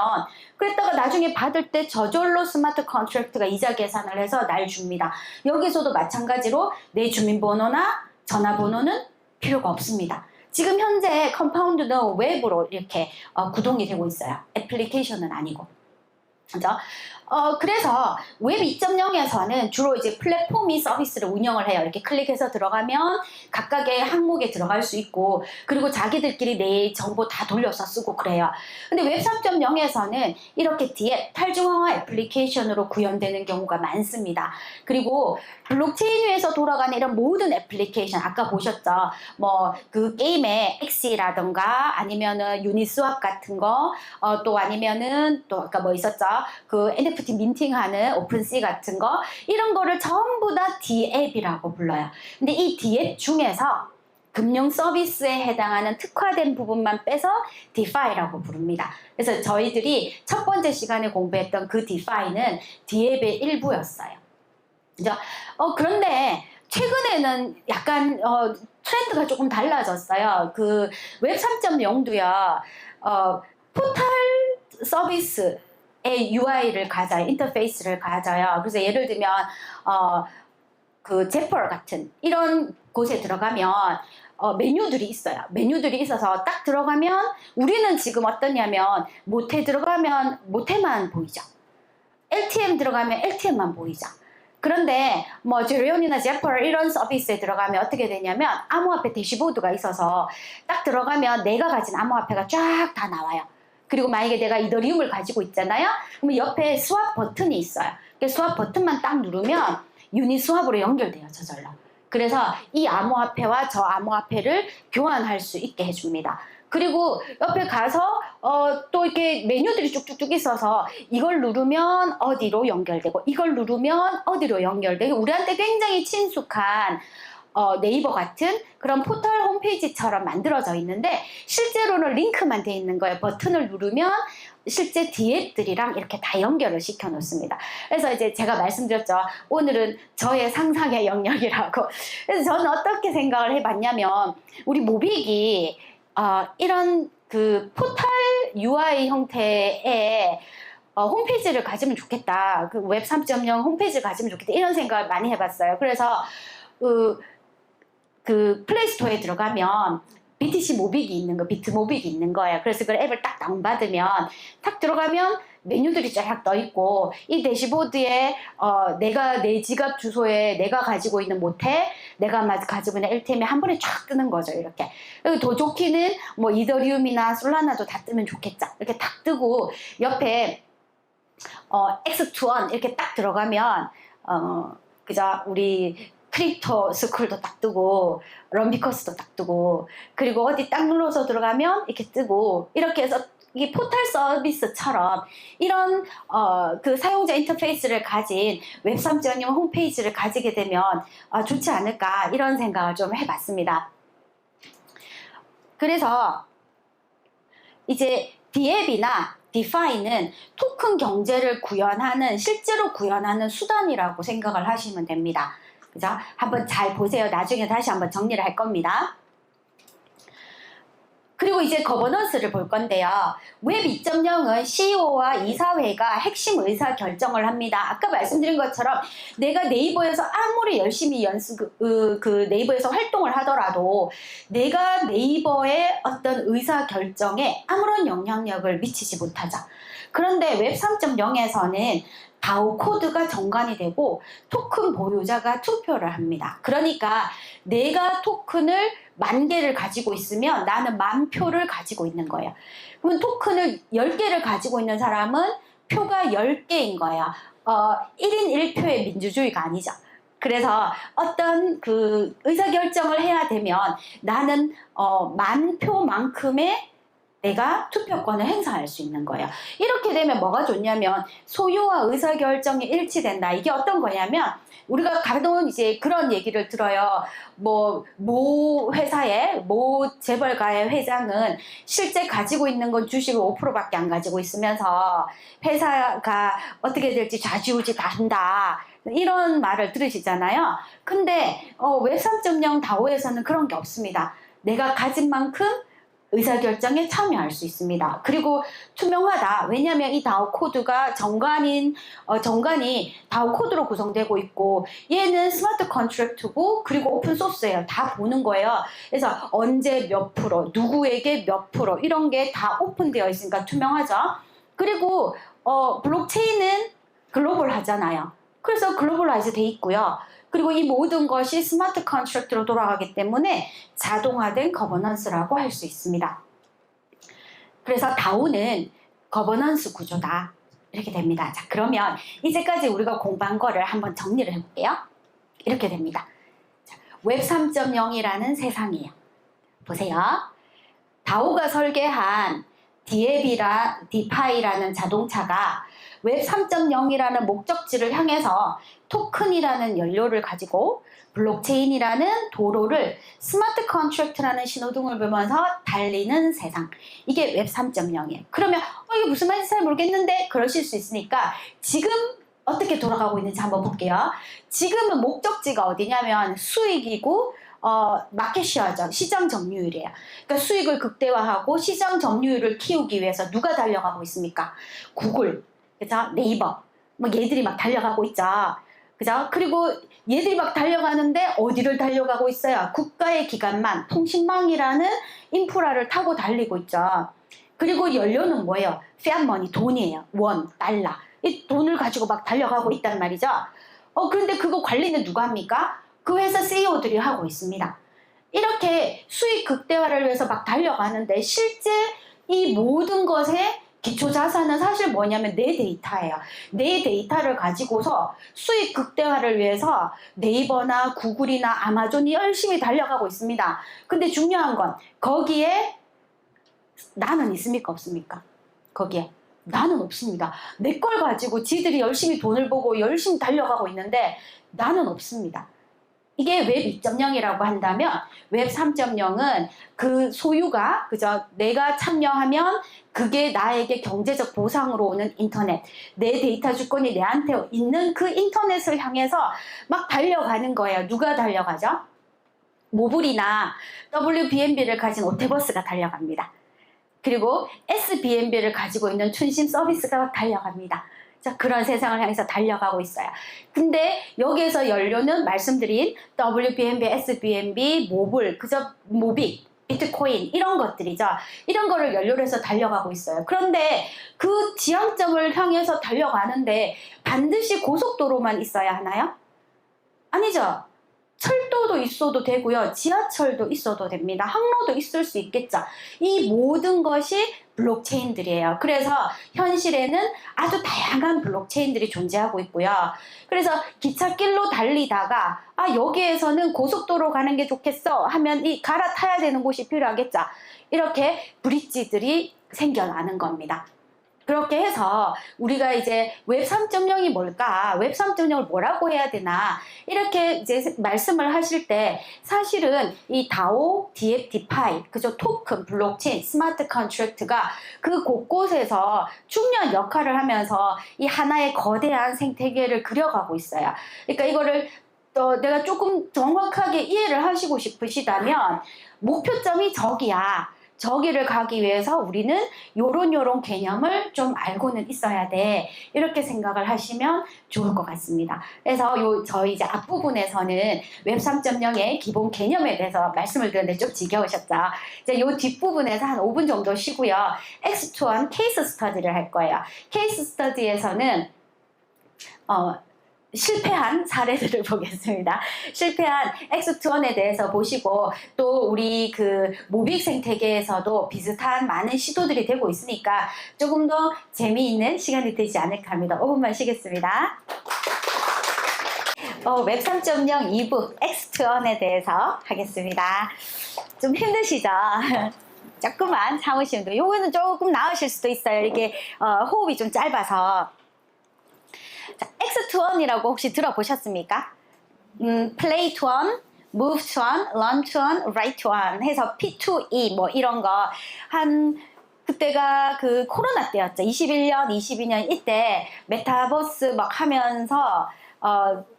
그랬다가 나중에 받을 때 저절로 스마트 컨트랙트가 이자 계산을 해서 날 줍니다. 여기서도 마찬가지로 내 주민번호나 전화번호는 필요가 없습니다. 지금 현재 컴파운드는 웹으로 이렇게 구동이 되고 있어요. 애플리케이션은 아니고. 그죠? 그래서 웹 2.0에서는 주로 이제 플랫폼이 서비스를 운영을 해요. 이렇게 클릭해서 들어가면 각각의 항목에 들어갈 수 있고, 그리고 자기들끼리 내 정보 다 돌려서 쓰고 그래요. 근데 웹 3.0에서는 이렇게 뒤에 탈중앙화 애플리케이션으로 구현되는 경우가 많습니다. 그리고 블록체인 위에서 돌아가는 이런 모든 애플리케이션, 아까 보셨죠? 뭐 그 게임의 엑시라던가 아니면은 유니스왑 같은 거, 또 아니면은 또 아까 뭐 있었죠? 그 NFT 민팅하는 오픈시 같은 거, 이런 거를 전부 다 D앱이라고 불러요. 근데 이 D앱 중에서 금융 서비스에 해당하는 특화된 부분만 빼서 디파이라고 부릅니다. 그래서 저희들이 첫 번째 시간에 공부했던 그 디파이는 D앱의 일부였어요. 그죠? 그런데 최근에는 약간 트렌드가 조금 달라졌어요. 그 웹 3.0도요. 포털 서비스의 UI를 가져요. 인터페이스를 가져요. 그래서 예를 들면 그 제펄 같은 이런 곳에 들어가면 메뉴들이 있어요. 메뉴들이 있어서 딱 들어가면 우리는 지금 어떠냐면 모테 들어가면 모테만 보이죠. LTM 들어가면 LTM만 보이죠. 그런데 뭐 제리온이나 제펄 이런 서비스에 들어가면 어떻게 되냐면 암호화폐 대시보드가 있어서 딱 들어가면 내가 가진 암호화폐가 쫙 다 나와요. 그리고 만약에 내가 이더리움을 가지고 있잖아요. 그러면 옆에 스왑 버튼이 있어요. 스왑 버튼만 딱 누르면 유니스왑으로 연결돼요. 저절로. 그래서 이 암호화폐와 저 암호화폐를 교환할 수 있게 해줍니다. 그리고 옆에 가서 또 이렇게 메뉴들이 쭉쭉쭉 있어서 이걸 누르면 어디로 연결되고 이걸 누르면 어디로 연결되고 우리한테 굉장히 친숙한 네이버 같은 그런 포털 홈페이지처럼 만들어져 있는데 실제로는 링크만 돼 있는 거예요. 버튼을 누르면 실제 D앱들이랑 이렇게 다 연결을 시켜 놓습니다. 그래서 이제 제가 말씀드렸죠. 오늘은 저의 상상의 영역이라고. 그래서 저는 어떻게 생각을 해봤냐면 우리 모빅이 이런 그 포털 UI 형태의 홈페이지를 가지면 좋겠다. 그 웹 3.0 홈페이지를 가지면 좋겠다. 이런 생각을 많이 해봤어요. 그래서 그 플레이스토어에 들어가면 BTC 모빅이 있는 거, 비트 모빅이 있는 거예요. 그래서 그 앱을 딱 다운받으면 탁 들어가면 메뉴들이 쫙 떠 있고 이 대시보드에 내가 내 지갑 주소에 내가 가지고 있는 모테, 내가 가지고 있는 LTM이 한 번에 쫙 뜨는 거죠. 이렇게. 그리고 더 좋기는 뭐 이더리움이나 솔라나도 다 뜨면 좋겠죠. 이렇게 딱 뜨고 옆에 X2ON 이렇게 딱 들어가면 그죠? 우리 크립토 스쿨도 딱 뜨고 럼비커스도 딱 뜨고 그리고 어디 딱 눌러서 들어가면 이렇게 뜨고 이렇게 해서 이게 포털 서비스처럼 이런 그 사용자 인터페이스를 가진 웹 3.0 홈페이지를 가지게 되면 좋지 않을까 이런 생각을 좀 해봤습니다. 그래서 이제 D앱이나 디파이는 토큰 경제를 구현하는 실제로 구현하는 수단이라고 생각을 하시면 됩니다. 그죠? 한번 잘 보세요. 나중에 다시 한번 정리를 할 겁니다. 그리고 이제 거버넌스를 볼 건데요. 웹 2.0은 CEO와 이사회가 핵심 의사 결정을 합니다. 아까 말씀드린 것처럼 내가 네이버에서 아무리 열심히 그 네이버에서 활동을 하더라도 내가 네이버의 어떤 의사 결정에 아무런 영향력을 미치지 못하죠. 그런데 웹 3.0에서는 다오 코드가 정관이 되고 토큰 보유자가 투표를 합니다. 그러니까 내가 토큰을 10,000개를 가지고 있으면 나는 10,000표를 가지고 있는 거예요. 그러면 토큰을 10개를 가지고 있는 사람은 표가 10개인 거예요. 1인 1표의 민주주의가 아니죠. 그래서 어떤 그 의사결정을 해야 되면 나는 10,000표만큼의 내가 투표권을 행사할 수 있는 거예요. 이렇게 되면 뭐가 좋냐면 소유와 의사결정이 일치된다. 이게 어떤 거냐면 우리가 간혹 이제 그런 얘기를 들어요. 모 회사의 모 재벌가의 회장은 실제 가지고 있는 건 주식을 5%밖에 안 가지고 있으면서 회사가 어떻게 될지 좌지우지 다 한다. 이런 말을 들으시잖아요. 근데 웹 3.0 다오에서는 그런 게 없습니다. 내가 가진 만큼 의사결정에 참여할 수 있습니다. 그리고 투명하다. 왜냐하면 이 다오 코드가 정관이 다오 코드로 구성되고 있고 얘는 스마트 컨트랙트고 그리고 오픈 소스예요. 다 보는 거예요. 그래서 언제 몇 프로, 누구에게 몇 프로 이런 게 다 오픈되어 있으니까 투명하죠. 그리고 블록체인은 글로벌 하잖아요. 그래서 글로벌라이즈 돼 있고요. 그리고 이 모든 것이 스마트 컨트랙트로 돌아가기 때문에 자동화된 거버넌스라고 할 수 있습니다. 그래서 다오는 거버넌스 구조다. 이렇게 됩니다. 자, 그러면 이제까지 우리가 공부한 거를 한번 정리를 해볼게요. 이렇게 됩니다. 자, 웹 3.0이라는 세상이에요. 보세요. 다오가 설계한 디파이라는 자동차가 웹 3.0이라는 목적지를 향해서 토큰이라는 연료를 가지고 블록체인이라는 도로를 스마트 컨트랙트라는 신호등을 보면서 달리는 세상. 이게 웹 3.0이에요. 그러면 이게 무슨 말인지 잘 모르겠는데 그러실 수 있으니까 지금 어떻게 돌아가고 있는지 한번 볼게요. 지금은 목적지가 어디냐면 수익이고 마켓시어죠. 시장 점유율이에요. 그러니까 수익을 극대화하고 시장 점유율을 키우기 위해서 누가 달려가고 있습니까? 구글, 그죠? 네이버, 얘들이 막 달려가고 있죠. 그죠? 그리고 얘들이 막 달려가는데 어디를 달려가고 있어요? 국가의 기관만, 통신망이라는 인프라를 타고 달리고 있죠. 그리고 연료는 뭐예요? 피앗머니, 돈이에요. 원, 달러. 이 돈을 가지고 막 달려가고 있단 말이죠. 그런데 그거 관리는 누가 합니까? 그 회사 CEO들이 하고 있습니다. 이렇게 수익 극대화를 위해서 막 달려가는데 실제 이 모든 것의 기초 자산은 사실 뭐냐면 내 데이터예요. 내 데이터를 가지고서 수익 극대화를 위해서 네이버나 구글이나 아마존이 열심히 달려가고 있습니다. 근데 중요한 건 거기에 나는 있습니까? 없습니까? 거기에 나는 없습니다. 내 걸 가지고 지들이 열심히 돈을 보고 열심히 달려가고 있는데 나는 없습니다. 이게 웹 2.0이라고 한다면 웹 3.0은 그 소유가 그저 내가 참여하면 그게 나에게 경제적 보상으로 오는 인터넷, 내 데이터 주권이 내한테 있는 그 인터넷을 향해서 막 달려가는 거예요. 누가 달려가죠? 모블이나 WBNB를 가진 오테버스가 달려갑니다. 그리고 SBNB를 가지고 있는 춘심 서비스가 달려갑니다. 자, 그런 세상을 향해서 달려가고 있어요. 근데 여기에서 연료는 말씀드린 WBNB, SBNB, 모블, 그저 모빅, 비트코인 이런 것들이죠. 이런 거를 연료로 해서 달려가고 있어요. 그런데 그 지향점을 향해서 달려가는데 반드시 고속도로만 있어야 하나요? 아니죠. 철도도 있어도 되고요. 지하철도 있어도 됩니다. 항로도 있을 수 있겠죠. 이 모든 것이 블록체인들이에요. 그래서 현실에는 아주 다양한 블록체인들이 존재하고 있고요. 그래서 기찻길로 달리다가 여기에서는 고속도로 가는 게 좋겠어 하면 이 갈아타야 되는 곳이 필요하겠죠. 이렇게 브릿지들이 생겨나는 겁니다. 그렇게 해서 우리가 이제 웹 3.0이 뭘까? 웹 3.0을 뭐라고 해야 되나? 이렇게 이제 말씀을 하실 때 사실은 이 다오, 디파이, 그죠? 토큰, 블록체인, 스마트 컨트랙트가 그 곳곳에서 중요한 역할을 하면서 이 하나의 거대한 생태계를 그려가고 있어요. 그러니까 이거를 내가 조금 정확하게 이해를 하시고 싶으시다면 목표점이 저기야. 저기를 가기 위해서 우리는 요런 개념을 좀 알고는 있어야 돼. 이렇게 생각을 하시면 좋을 것 같습니다. 그래서 저희 이제 앞부분에서는 웹 3.0의 기본 개념에 대해서 말씀을 드렸는데 좀 지겨우셨죠? 이제 요 뒷부분에서 한 5분 정도 쉬고요. X2원 케이스 스터디를 할 거예요. 케이스 스터디에서는 실패한 사례들을 보겠습니다. 실패한 X2원에 대해서 보시고 또 우리 그 모빅 생태계에서도 비슷한 많은 시도들이 되고 있으니까 조금 더 재미있는 시간이 되지 않을까 합니다. 5분만 쉬겠습니다. 웹 3.0 2부 X2원에 대해서 하겠습니다. 좀 힘드시죠? 조금만 참으시면 돼요. 요거는 조금 나으실 수도 있어요. 이게 호흡이 좀 짧아서. 자, X2원이라고 혹시 들어보셨습니까? play to one, move to one, run to one, write to one 해서 P2E 뭐 이런 거 그때가 그 코로나 때였죠. 21년, 22년 이때 메타버스 막 하면서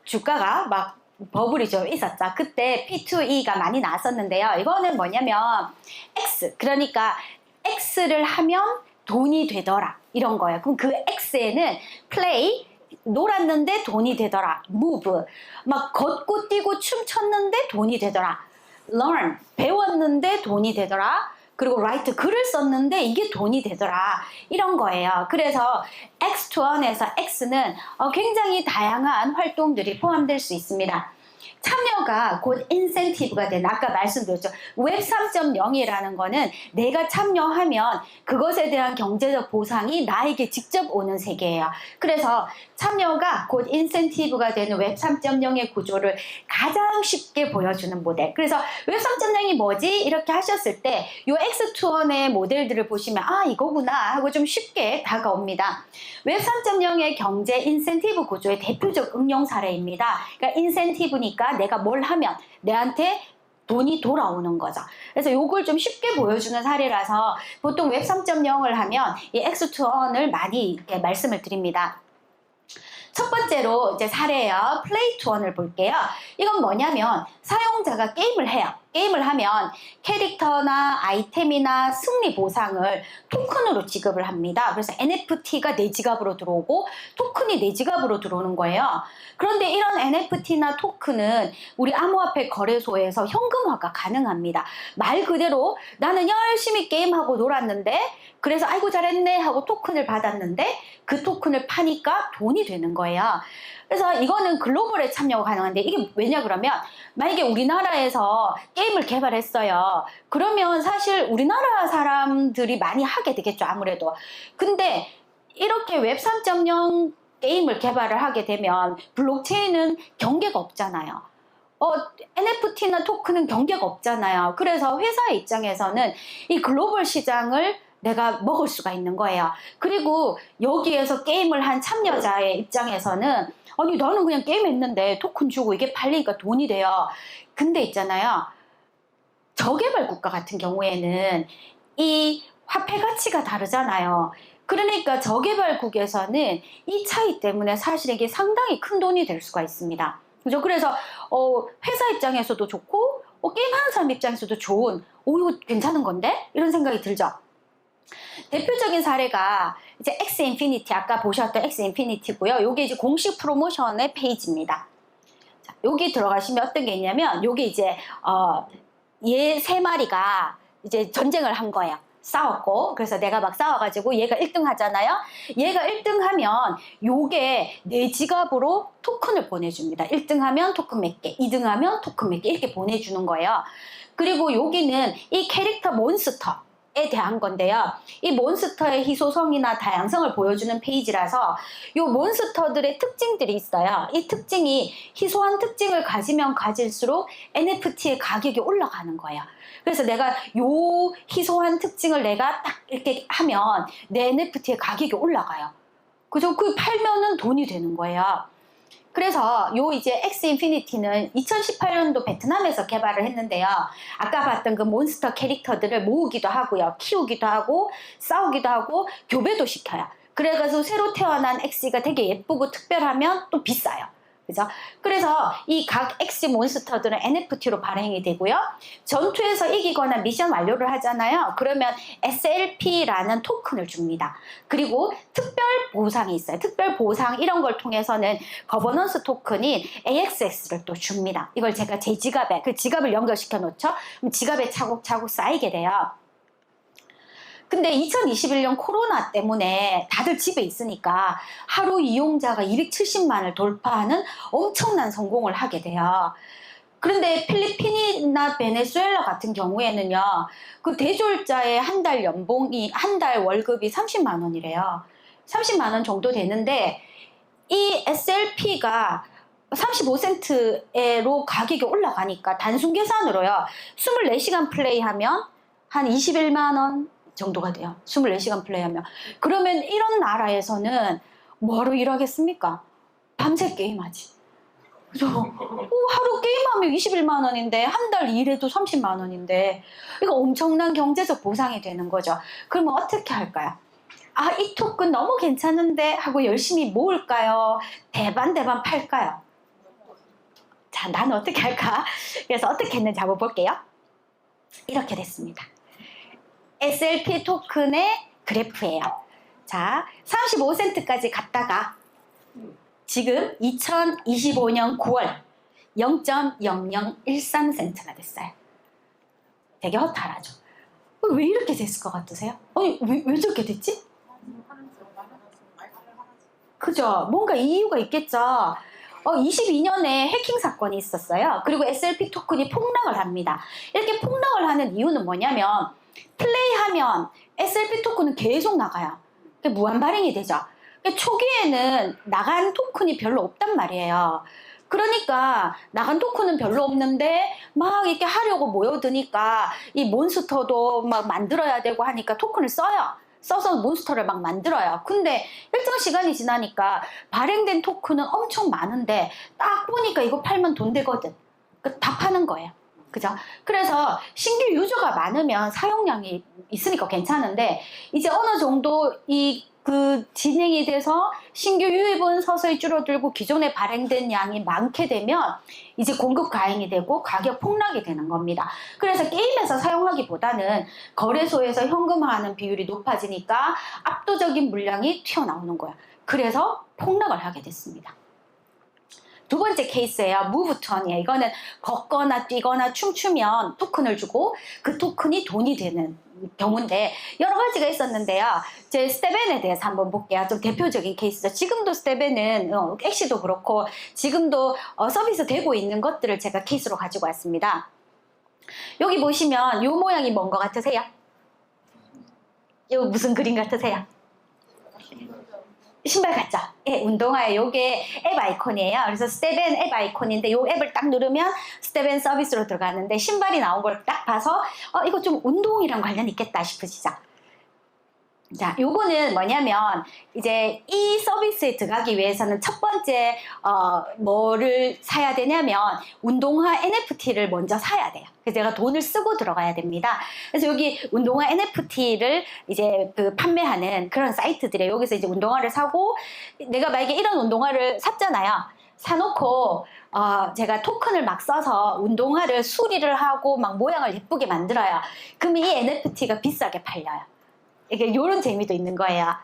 주가가 막 버블이 좀 있었죠. 그때 P2E가 많이 나왔었는데요. 이거는 뭐냐면 X, 그러니까 X를 하면 돈이 되더라 이런 거예요. 그럼 그 X에는 play, 놀았는데 돈이 되더라. move, 막 걷고 뛰고 춤췄는데 돈이 되더라. learn, 배웠는데 돈이 되더라. 그리고 write, 글을 썼는데 이게 돈이 되더라. 이런 거예요. 그래서 X2원에서 X는 굉장히 다양한 활동들이 포함될 수 있습니다. 참여가 곧 인센티브가 되는, 아까 말씀드렸죠. 웹 3.0이라는 거는 내가 참여하면 그것에 대한 경제적 보상이 나에게 직접 오는 세계예요. 그래서 참여가 곧 인센티브가 되는 웹 3.0의 구조를 가장 쉽게 보여주는 모델. 그래서 웹 3.0이 뭐지? 이렇게 하셨을 때 이 X2원의 모델들을 보시면 아 이거구나 하고 좀 쉽게 다가옵니다. 웹 3.0의 경제 인센티브 구조의 대표적 응용 사례입니다. 그러니까 인센티브니까 내가 뭘 하면 내한테 돈이 돌아오는 거죠. 그래서 이걸 좀 쉽게 보여주는 사례라서 보통 웹 3.0을 하면 이 X2원을 많이 이렇게 말씀을 드립니다. 첫 번째로 이제 사례예요. 플레이 투 원을 볼게요. 이건 뭐냐면 사용자가 게임을 해요. 게임을 하면 캐릭터나 아이템이나 승리 보상을 토큰으로 지급을 합니다. 그래서 NFT가 내 지갑으로 들어오고 토큰이 내 지갑으로 들어오는 거예요. 그런데 이런 NFT나 토큰은 우리 암호화폐 거래소에서 현금화가 가능합니다. 말 그대로 나는 열심히 게임하고 놀았는데 그래서 아이고 잘했네 하고 토큰을 받았는데 그 토큰을 파니까 돈이 되는 거예요. 그래서 이거는 글로벌에 참여가 가능한데 이게 왜냐 그러면 만약에 우리나라에서 게임을 개발했어요. 그러면 사실 우리나라 사람들이 많이 하게 되겠죠, 아무래도. 근데 이렇게 웹 3.0 게임을 개발을 하게 되면 블록체인은 경계가 없잖아요. NFT나 토큰은 경계가 없잖아요. 그래서 회사의 입장에서는 이 글로벌 시장을 내가 먹을 수가 있는 거예요. 그리고 여기에서 게임을 한 참여자의 입장에서는 아니 나는 그냥 게임했는데 토큰 주고 이게 팔리니까 돈이 돼요. 근데 있잖아요. 저개발 국가 같은 경우에는 이 화폐 가치가 다르잖아요. 그러니까 저개발국에서는 이 차이 때문에 사실 이게 상당히 큰 돈이 될 수가 있습니다. 그죠? 그래서 회사 입장에서도 좋고 게임하는 사람 입장에서도 좋은 이거 괜찮은 건데? 이런 생각이 들죠. 대표적인 사례가 이제 X 인피니티, 아까 보셨던 X 인피니티고요. 요게 이제 공식 프로모션의 페이지입니다. 자, 여기 들어가시면 어떤 게 있냐면 요게 이제 얘 세 마리가 이제 전쟁을 한 거예요. 싸웠고, 그래서 내가 막 싸워가지고 얘가 1등 하잖아요. 얘가 1등 하면 요게 내 지갑으로 토큰을 보내줍니다. 1등 하면 토큰 몇 개, 2등 하면 토큰 몇 개 이렇게 보내주는 거예요. 그리고 여기는 이 캐릭터 몬스터에 대한 건데요. 이 몬스터의 희소성이나 다양성을 보여주는 페이지라서 이 몬스터들의 특징들이 있어요. 이 특징이 희소한 특징을 가지면 가질수록 NFT의 가격이 올라가는 거예요. 그래서 내가 요 희소한 특징을 내가 딱 이렇게 하면 내 NFT의 가격이 올라가요. 그죠? 그 팔면은 돈이 되는 거예요. 그래서 요 이제 X 인피니티는 2018년도 베트남에서 개발을 했는데요. 아까 봤던 그 몬스터 캐릭터들을 모으기도 하고요. 키우기도 하고 싸우기도 하고 교배도 시켜요. 그래가지고 새로 태어난 X가 되게 예쁘고 특별하면 또 비싸요. 그죠? 그래서 이 각 X 몬스터들은 NFT로 발행이 되고요. 전투에서 이기거나 미션 완료를 하잖아요. 그러면 SLP라는 토큰을 줍니다. 그리고 특별 보상이 있어요. 특별 보상 이런 걸 통해서는 거버넌스 토큰인 AXS를 또 줍니다. 이걸 제가 제 지갑에, 그 지갑을 연결시켜 놓죠. 그럼 지갑에 차곡차곡 쌓이게 돼요. 근데 2021년 코로나 때문에 다들 집에 있으니까 하루 이용자가 270만을 돌파하는 엄청난 성공을 하게 돼요. 그런데 필리핀이나 베네수엘라 같은 경우에는요, 그 대졸자의 한 달 연봉이, 한 달 월급이 30만 원이래요. 30만 원 정도 되는데, 이 SLP가 35센트로 가격이 올라가니까 단순 계산으로요, 24시간 플레이하면 한 21만 원 정도가 돼요. 24시간 플레이하면. 그러면 이런 나라에서는 뭐하러 일하겠습니까? 밤새 게임하지. 그죠? 하루 게임하면 21만 원인데 한 달 일해도 30만 원인데 이거 엄청난 경제적 보상이 되는 거죠. 그러면 어떻게 할까요? 아, 이 토큰 너무 괜찮은데 하고 열심히 모을까요? 대반 팔까요? 자, 난 어떻게 할까? 그래서 어떻게 했는지 한번 볼게요. 이렇게 됐습니다. SLP 토큰의 그래프예요. 자, 35센트까지 갔다가 지금 2025년 9월 0.0013센트가 됐어요. 되게 허탈하죠. 왜 이렇게 됐을 것 같으세요? 아니, 왜 저렇게 됐지? 그죠? 뭔가 이유가 있겠죠. 22년에 해킹 사건이 있었어요. 그리고 SLP 토큰이 폭락을 합니다. 이렇게 폭락을 하는 이유는 뭐냐면 플레이하면 SLP 토큰은 계속 나가요. 무한 발행이 되죠. 초기에는 나간 토큰이 별로 없단 말이에요. 그러니까 나간 토큰은 별로 없는데 막 이렇게 하려고 모여드니까 이 몬스터도 막 만들어야 되고 하니까 토큰을 써요. 써서 몬스터를 막 만들어요. 근데 일정 시간이 지나니까 발행된 토큰은 엄청 많은데 딱 보니까 이거 팔면 돈 되거든. 다 파는 거예요. 그죠? 그래서 신규 유저가 많으면 사용량이 있으니까 괜찮은데 이제 어느 정도 진행이 돼서 신규 유입은 서서히 줄어들고 기존에 발행된 양이 많게 되면 이제 공급 과잉이 되고 가격 폭락이 되는 겁니다. 그래서 게임에서 사용하기보다는 거래소에서 현금화하는 비율이 높아지니까 압도적인 물량이 튀어나오는 거야. 그래서 폭락을 하게 됐습니다. 두 번째 케이스예요. 무브턴이에요. 이거는 걷거나 뛰거나 춤추면 토큰을 주고 그 토큰이 돈이 되는 경우인데 여러 가지가 있었는데요. 제 스테벤에 대해서 한번 볼게요. 좀 대표적인 케이스죠. 지금도 스테벤은 엑시도 그렇고 지금도 서비스 되고 있는 것들을 제가 케이스로 가지고 왔습니다. 여기 보시면 이 모양이 뭔 것 같으세요? 이거 무슨 그림 같으세요? 신발 같죠? 예, 운동화에 요게 앱 아이콘이에요. 그래서 스테벤 앱 아이콘인데 요 앱을 딱 누르면 스테벤 서비스로 들어가는데 신발이 나온 걸 딱 봐서 이거 좀 운동이랑 관련이 있겠다 싶으시죠? 자, 요거는 뭐냐면 이제 이 서비스에 들어가기 위해서는 첫 번째 뭐를 사야 되냐면 운동화 NFT를 먼저 사야 돼요. 그래서 제가 돈을 쓰고 들어가야 됩니다. 그래서 여기 운동화 NFT를 이제 판매하는 그런 사이트들이에요. 여기서 이제 운동화를 사고 내가 만약에 이런 운동화를 샀잖아요. 사놓고 제가 토큰을 막 써서 운동화를 수리를 하고 막 모양을 예쁘게 만들어요. 그러면 이 NFT가 비싸게 팔려요. 이런 재미도 있는 거예요.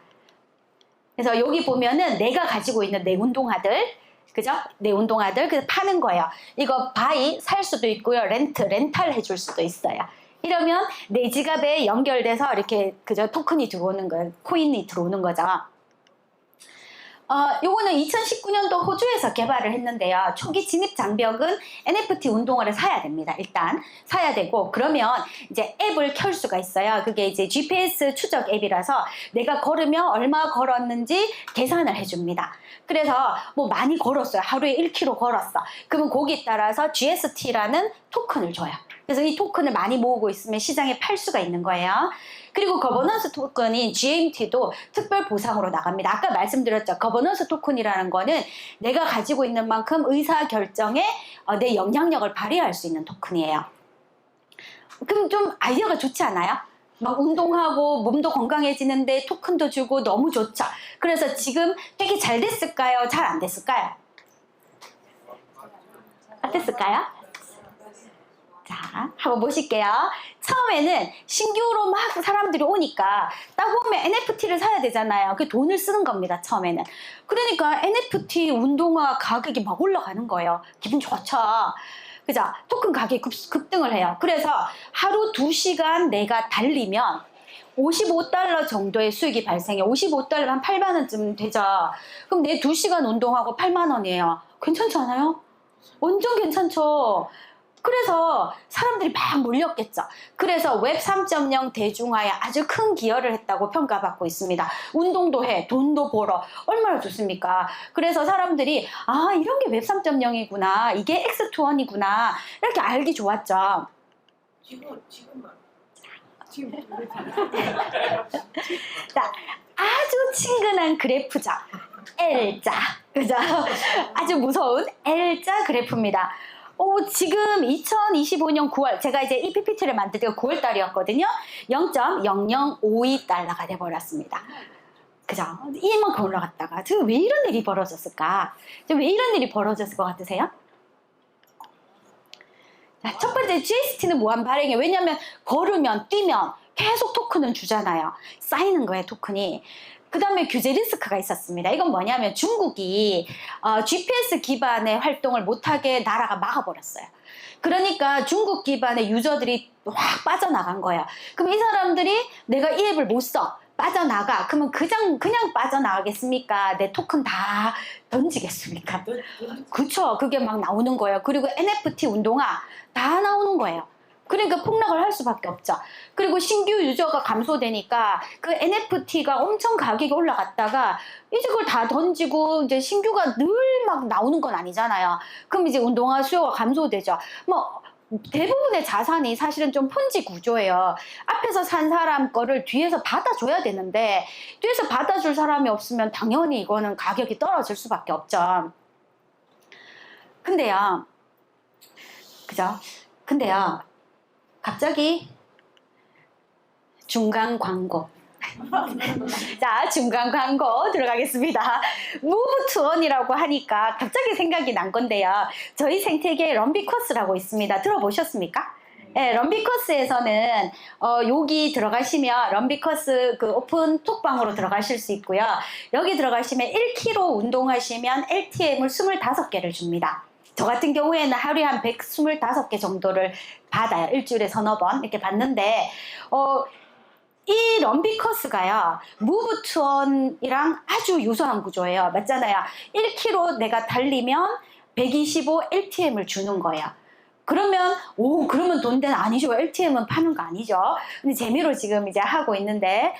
그래서 여기 보면은 내가 가지고 있는 내 운동화들, 그죠? 내 운동화들 그래서 파는 거예요. 이거 바이 살 수도 있고요, 렌탈 해줄 수도 있어요. 이러면 내 지갑에 연결돼서 이렇게 그죠? 토큰이 들어오는 거예요, 코인이 들어오는 거죠. 요거는 2019년도 호주에서 개발을 했는데요. 초기 진입 장벽은 NFT 운동화를 사야 됩니다. 일단 사야 되고 그러면 이제 앱을 켤 수가 있어요. 그게 이제 GPS 추적 앱이라서 내가 걸으면 얼마 걸었는지 계산을 해줍니다. 그래서 뭐 많이 걸었어요. 하루에 1km 걸었어. 그러면 거기에 따라서 GST라는 토큰을 줘요. 그래서 이 토큰을 많이 모으고 있으면 시장에 팔 수가 있는 거예요. 그리고 거버넌스 토큰인 GMT도 특별 보상으로 나갑니다. 아까 말씀드렸죠. 거버넌스 토큰이라는 거는 내가 가지고 있는 만큼 의사결정에 내 영향력을 발휘할 수 있는 토큰이에요. 그럼 좀 아이디어가 좋지 않아요? 막 운동하고 몸도 건강해지는데 토큰도 주고 너무 좋죠. 그래서 지금 되게 잘 됐을까요? 잘 안 됐을까요? 어땠을까요? 자, 한번 보실게요. 처음에는 신규로 막 사람들이 오니까 딱 보면 NFT를 사야 되잖아요. 그 돈을 쓰는 겁니다, 처음에는. 그러니까 NFT 운동화 가격이 막 올라가는 거예요. 기분 좋죠? 그죠? 토큰 가격이 급등을 해요. 그래서 하루 2시간 내가 달리면 $55 정도의 수익이 발생해. 55달러면 한 8만 원쯤 되죠. 그럼 내 2시간 운동하고 8만 원이에요. 괜찮지 않아요? 완전 괜찮죠. 그래서 사람들이 막 몰렸겠죠. 그래서 웹 3.0 대중화에 아주 큰 기여를 했다고 평가받고 있습니다. 운동도 해, 돈도 벌어. 얼마나 좋습니까? 그래서 사람들이 아, 이런 게 웹 3.0이구나. 이게 X2N이구나. 이렇게 알기 좋았죠. 자, 아주 친근한 그래프죠. L자. 그죠? 아주 무서운 L자 그래프입니다. 지금 2025년 9월, 제가 이제 이 PPT를 만들 때가 9월 달이었거든요. 0.0052달러가 돼버렸습니다. 그죠? 이만큼 올라갔다가, 지금 왜 이런 일이 벌어졌을까? 왜 이런 일이 벌어졌을 것 같으세요? 자, 첫 번째, GST는 무한 발행이에요. 왜냐면, 걸으면, 뛰면 계속 토큰은 주잖아요. 쌓이는 거예요, 토큰이. 그 다음에 규제 리스크가 있었습니다. 이건 뭐냐면 중국이 GPS 기반의 활동을 못하게 나라가 막아버렸어요. 그러니까 중국 기반의 유저들이 확 빠져나간 거예요. 그럼 이 사람들이 내가 이 앱을 못 써. 빠져나가. 그러면 그냥 빠져나가겠습니까? 내 토큰 다 던지겠습니까? 그쵸. 그게 막 나오는 거예요. 그리고 NFT 운동화 다 나오는 거예요. 그러니까 폭락을 할 수밖에 없죠. 그리고 신규 유저가 감소되니까 그 NFT가 엄청 가격이 올라갔다가 이제 그걸 다 던지고 이제 신규가 늘 막 나오는 건 아니잖아요. 그럼 이제 운동화 수요가 감소되죠. 뭐 대부분의 자산이 사실은 좀 폰지 구조예요. 앞에서 산 사람 거를 뒤에서 받아줘야 되는데 뒤에서 받아줄 사람이 없으면 당연히 이거는 가격이 떨어질 수밖에 없죠. 근데요. 그죠? 근데요. 갑자기 중간 광고. 자, 중간 광고 들어가겠습니다. Move to Earn이라고 하니까 갑자기 생각이 난 건데요. 저희 생태계에 럼비커스라고 있습니다. 들어보셨습니까? 네, 럼비커스에서는 여기 들어가시면 럼비커스 그 오픈 톡방으로 들어가실 수 있고요. 여기 들어가시면 1km 운동하시면 LTM을 25개를 줍니다. 저 같은 경우에는 하루에 한 125개 정도를 받아요. 일주일에 서너 번 이렇게 받는데 이 럼비커스가요. Move to Earn이랑 아주 유사한 구조예요. 맞잖아요. 1km 내가 달리면 125 LTM을 주는 거예요. 그러면 그러면 돈 되는 아니죠. LTM은 파는 거 아니죠. 근데 재미로 지금 이제 하고 있는데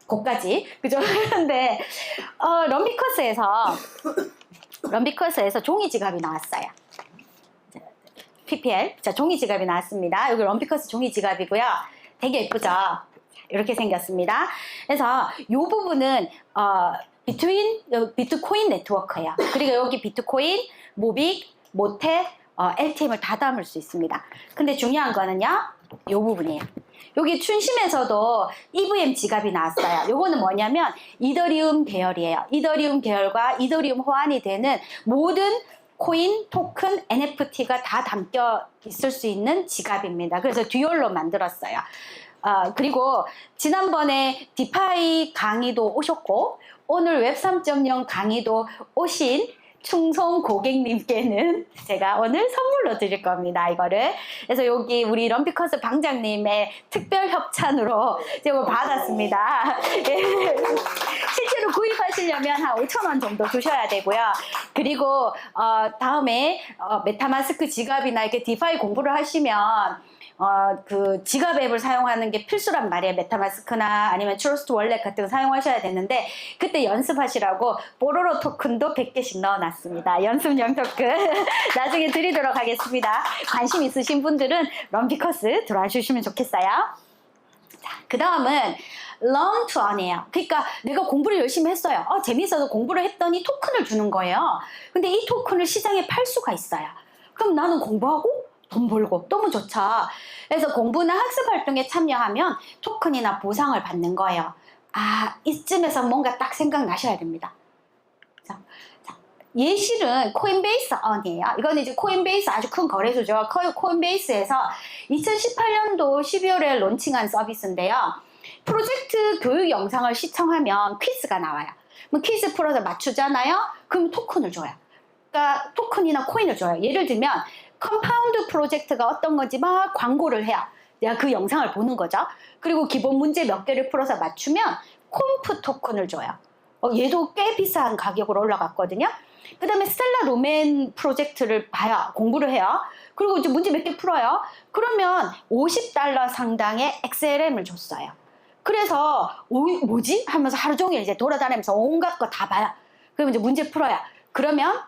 거기까지 그죠? 그런데 럼비커스에서 종이 지갑이 나왔어요. PPL. 자, 종이 지갑이 나왔습니다. 여기 럼비커스 종이 지갑이고요. 되게 예쁘죠? 이렇게 생겼습니다. 그래서 이 부분은 비트코인 네트워크예요. 그리고 여기 비트코인, 모빅, 모텍, LTM을 다 담을 수 있습니다. 근데 중요한 거는요, 이 부분이에요. 여기 춘심에서도 EVM 지갑이 나왔어요. 요거는 뭐냐면 이더리움 계열이에요. 이더리움 계열과 이더리움 호환이 되는 모든 코인, 토큰, NFT가 다 담겨 있을 수 있는 지갑입니다. 그래서 듀얼로 만들었어요. 그리고 지난번에 디파이 강의도 오셨고 오늘 웹 3.0 강의도 오신 충성 고객님께는 제가 오늘 선물로 드릴 겁니다. 이거를. 그래서 여기 우리 럼비커스 방장님의 특별 협찬으로 제가 받았습니다. 예. 실제로 구입하시려면 한 5,000원 정도 주셔야 되고요. 그리고 다음에 메타마스크 지갑이나 이렇게 디파이 공부를 하시면 그 지갑 앱을 사용하는 게 필수란 말이에요. 메타마스크나 아니면 트러스트 월렛 같은 거 사용하셔야 되는데 그때 연습하시라고 뽀로로 토큰도 100개씩 넣어놨습니다. 연습용 토큰 나중에 드리도록 하겠습니다. 관심 있으신 분들은 럼비커스 들어와 주시면 좋겠어요. 자, 그 다음은 Learn to Earn이에요. 그러니까 내가 공부를 열심히 했어요. 재밌어서 공부를 했더니 토큰을 주는 거예요. 근데 이 토큰을 시장에 팔 수가 있어요. 그럼 나는 공부하고 돈 벌고 너무 좋죠. 그래서 공부나 학습 활동에 참여하면 토큰이나 보상을 받는 거예요. 이쯤에서 뭔가 딱 생각나셔야 됩니다. 자, 예실은 코인베이스 언이에요. 이거는 이제 코인베이스 아주 큰 거래소죠. 코인베이스에서 2018년도 12월에 론칭한 서비스인데요. 프로젝트 교육 영상을 시청하면 퀴즈가 나와요. 그럼 퀴즈 풀어서 맞추잖아요. 그럼 토큰을 줘요. 그러니까 토큰이나 코인을 줘요. 예를 들면 컴파운드 프로젝트가 어떤 건지 막 광고를 해요. 내가 그 영상을 보는 거죠. 그리고 기본 문제 몇 개를 풀어서 맞추면 콤프 토큰을 줘요. 얘도 꽤 비싼 가격으로 올라갔거든요. 그 다음에 스텔라 로맨 프로젝트를 봐요. 공부를 해요. 그리고 이제 문제 몇 개 풀어요. 그러면 $50 상당의 XLM을 줬어요. 그래서 뭐지? 하면서 하루 종일 이제 돌아다니면서 온갖 거 다 봐요. 그러면 이제 문제 풀어요. 그러면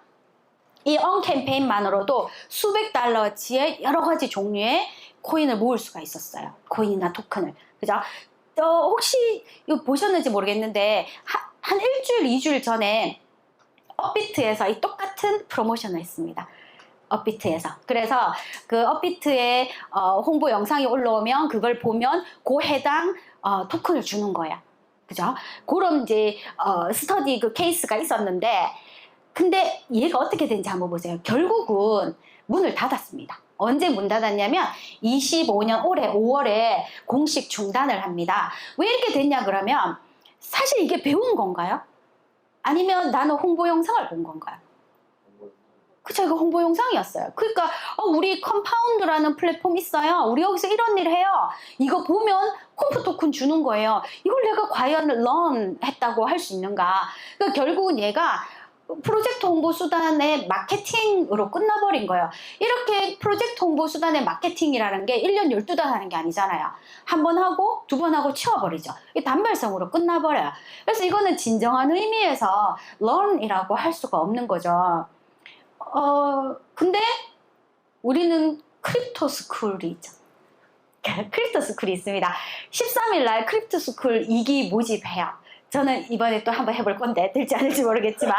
이 언캠페인만으로도 수백 달러치의 여러 가지 종류의 코인을 모을 수가 있었어요. 코인이나 토큰을. 그죠? 혹시 이거 보셨는지 모르겠는데 한 일주일, 2주일 전에 업비트에서 이 똑같은 프로모션을 했습니다. 업비트에서. 그래서 그 업비트에 홍보 영상이 올라오면 그걸 보면 그 해당 토큰을 주는 거야. 그죠? 그런 이제 스터디 그 케이스가 있었는데, 근데 얘가 어떻게 된지 한번 보세요. 결국은 문을 닫았습니다. 언제 문 닫았냐면 25년 올해 5월에 공식 중단을 합니다. 왜 이렇게 됐냐 그러면 사실 이게 배운 건가요? 아니면 나는 홍보 영상을 본 건가요? 그쵸, 이거 홍보 영상이었어요. 그러니까 우리 컴파운드라는 플랫폼 있어요. 우리 여기서 이런 일을 해요. 이거 보면 콤프 토큰 주는 거예요. 이걸 내가 과연 런 했다고 할 수 있는가? 그러니까 결국은 얘가 프로젝트 홍보 수단의 마케팅으로 끝나버린 거예요. 이렇게 프로젝트 홍보 수단의 마케팅이라는 게 1년 12달 하는 게 아니잖아요. 한 번 하고 두 번 하고 치워버리죠. 단발성으로 끝나버려요. 그래서 이거는 진정한 의미에서 learn이라고 할 수가 없는 거죠. 근데 우리는 크립토 스쿨이 있죠. 크립토 스쿨이 있습니다. 13일 날 크립토 스쿨 2기 모집해요. 저는 이번에 또 한번 해볼 건데 될지 안 될지 모르겠지만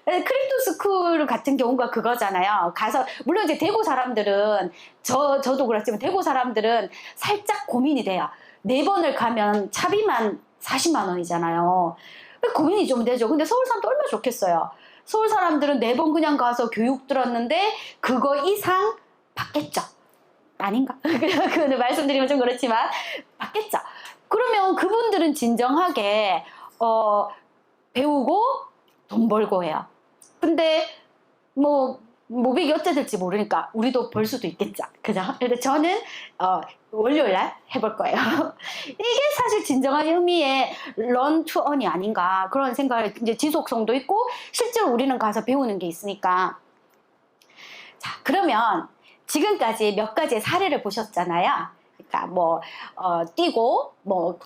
크립토 스쿨 같은 경우가 그거잖아요. 가서 물론 이제 대구 사람들은 저도 그렇지만 대구 사람들은 살짝 고민이 돼요. 4번을 가면 차비만 40만 원이잖아요. 고민이 좀 되죠. 근데 서울 사람도 얼마나 좋겠어요. 서울 사람들은 4번 그냥 가서 교육 들었는데 그거 이상 받겠죠. 아닌가? 그거는 말씀드리면 좀 그렇지만 받겠죠. 그러면 그분들은 진정하게 배우고 돈 벌고 해요. 근데 모백이 어째 될지 모르니까 우리도 벌 수도 있겠죠. 그죠? 근데 저는 월요일날 해볼 거예요. 이게 사실 진정한 의미의 run to earn이 아닌가 그런 생각을, 이제 지속성도 있고 실제로 우리는 가서 배우는 게 있으니까. 자, 그러면 지금까지 몇 가지의 사례를 보셨잖아요. 그러니까 뛰고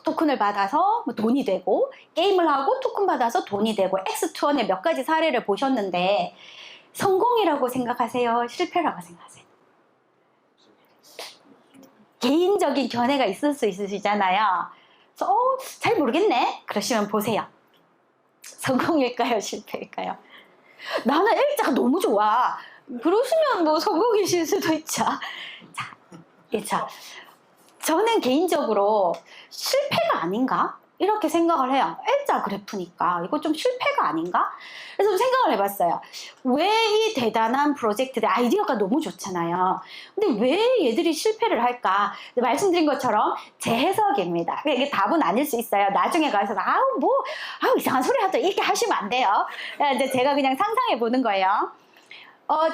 토큰을 받아서 돈이 되고, 게임을 하고 토큰 받아서 돈이 되고, X2N의 몇 가지 사례를 보셨는데 성공이라고 생각하세요? 실패라고 생각하세요? 개인적인 견해가 있을 수 있으시잖아요. 그래서 잘 모르겠네 그러시면 보세요. 성공일까요? 실패일까요? 나는 L자가 너무 좋아 그러시면 성공이실 수도 있죠. 자, 그렇죠. 저는 개인적으로 실패가 아닌가? 이렇게 생각을 해요. L자 그래프니까 이거 좀 실패가 아닌가? 그래서 좀 생각을 해봤어요. 왜 이 대단한 프로젝트들, 아이디어가 너무 좋잖아요. 근데 왜 얘들이 실패를 할까? 말씀드린 것처럼 제 해석입니다. 이게 답은 아닐 수 있어요. 나중에 가서 이상한 소리 하다 이렇게 하시면 안 돼요. 이제 제가 그냥 상상해 보는 거예요.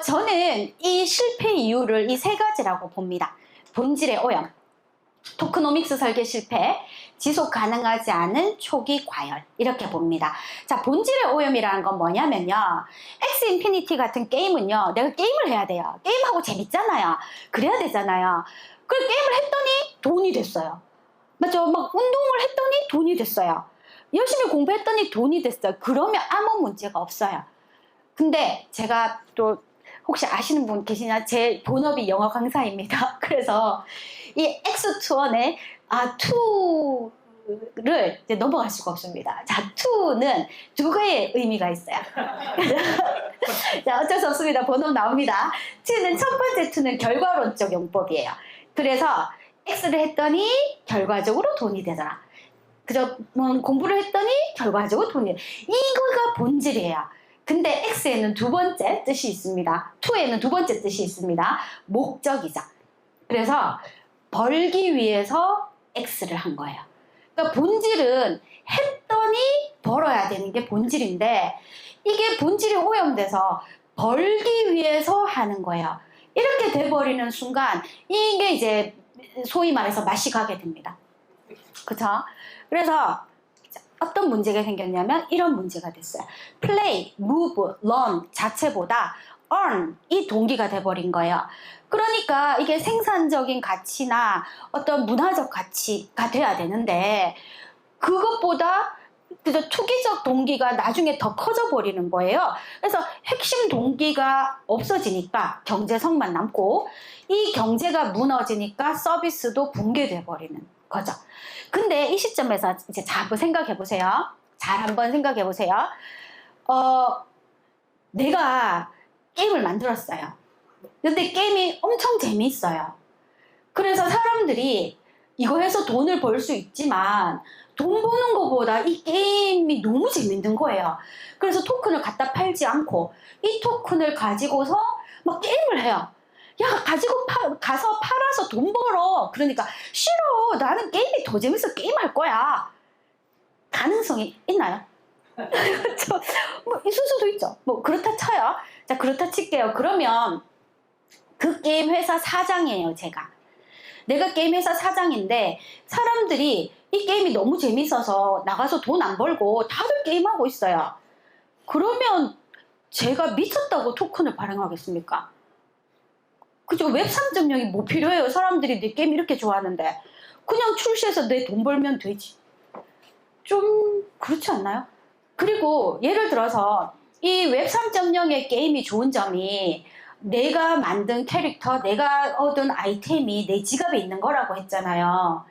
저는 이 실패 이유를 이 3가지라고 봅니다. 본질의 오염, 토크노믹스 설계 실패, 지속 가능하지 않은 초기 과열, 이렇게 봅니다. 자, 본질의 오염이라는 건 뭐냐면요, 엑스 인피니티 같은 게임은요, 내가 게임을 해야 돼요. 게임하고 재밌잖아요. 그래야 되잖아요. 그걸 게임을 했더니 돈이 됐어요. 맞죠? 운동을 했더니 돈이 됐어요. 열심히 공부했더니 돈이 됐어요. 그러면 아무 문제가 없어요. 근데 제가 또 혹시 아시는 분 계시나? 제 본업이 영어 강사입니다. 그래서 이 X2N의 2를 이제 넘어갈 수가 없습니다. 자, 2는 2개의 의미가 있어요. 자, 어쩔 수 없습니다. 본업 나옵니다. 2는 첫 번째 2는 결과론적 용법이에요. 그래서 X를 했더니 결과적으로 돈이 되더라. 그저 공부를 했더니 결과적으로 돈이 돼. 이거가 본질이에요. 근데 X에는 2번째 뜻이 있습니다. 2에는 2번째 뜻이 있습니다. 목적이죠. 그래서 벌기 위해서 X를 한 거예요. 그러니까 본질은 했더니 벌어야 되는 게 본질인데, 이게 본질이 오염돼서 벌기 위해서 하는 거예요. 이렇게 돼버리는 순간 이게 이제 소위 말해서 맛이 가게 됩니다. 그쵸? 그래서 어떤 문제가 생겼냐면 이런 문제가 됐어요. play, move, learn 자체보다 earn 이 동기가 돼버린 거예요. 그러니까 이게 생산적인 가치나 어떤 문화적 가치가 돼야 되는데 그것보다 그저 투기적 동기가 나중에 더 커져 버리는 거예요. 그래서 핵심 동기가 없어지니까 경제성만 남고 이 경제가 무너지니까 서비스도 붕괴돼 버리는 거죠. 근데 이 시점에서 이제 잘 한번 생각해 보세요. 잘 한번 생각해 보세요. 내가 게임을 만들었어요. 근데 게임이 엄청 재미있어요. 그래서 사람들이 이거 해서 돈을 벌 수 있지만 돈 버는 것보다 이 게임이 너무 재밌는 거예요. 그래서 토큰을 갖다 팔지 않고 이 토큰을 가지고서 막 게임을 해요. 야, 가서 팔아서 돈 벌어. 그러니까 싫어. 나는 게임이 더 재밌어. 게임할 거야. 가능성이 있나요? 그렇죠. 뭐 있을 수도 있죠. 뭐 그렇다 쳐요. 자, 그렇다 칠게요. 그러면 그 게임 회사 사장이에요, 제가. 내가 게임 회사 사장인데 사람들이 이 게임이 너무 재밌어서 나가서 돈 안 벌고 다들 게임하고 있어요. 그러면 제가 미쳤다고 토큰을 발행하겠습니까? 그죠? 웹 3.0이 뭐 필요해요? 사람들이 내 게임 이렇게 좋아하는데 그냥 출시해서 내 돈 벌면 되지. 좀 그렇지 않나요? 그리고 예를 들어서 이 웹 3.0의 게임이 좋은 점이 내가 만든 캐릭터, 내가 얻은 아이템이 내 지갑에 있는 거라고 했잖아요.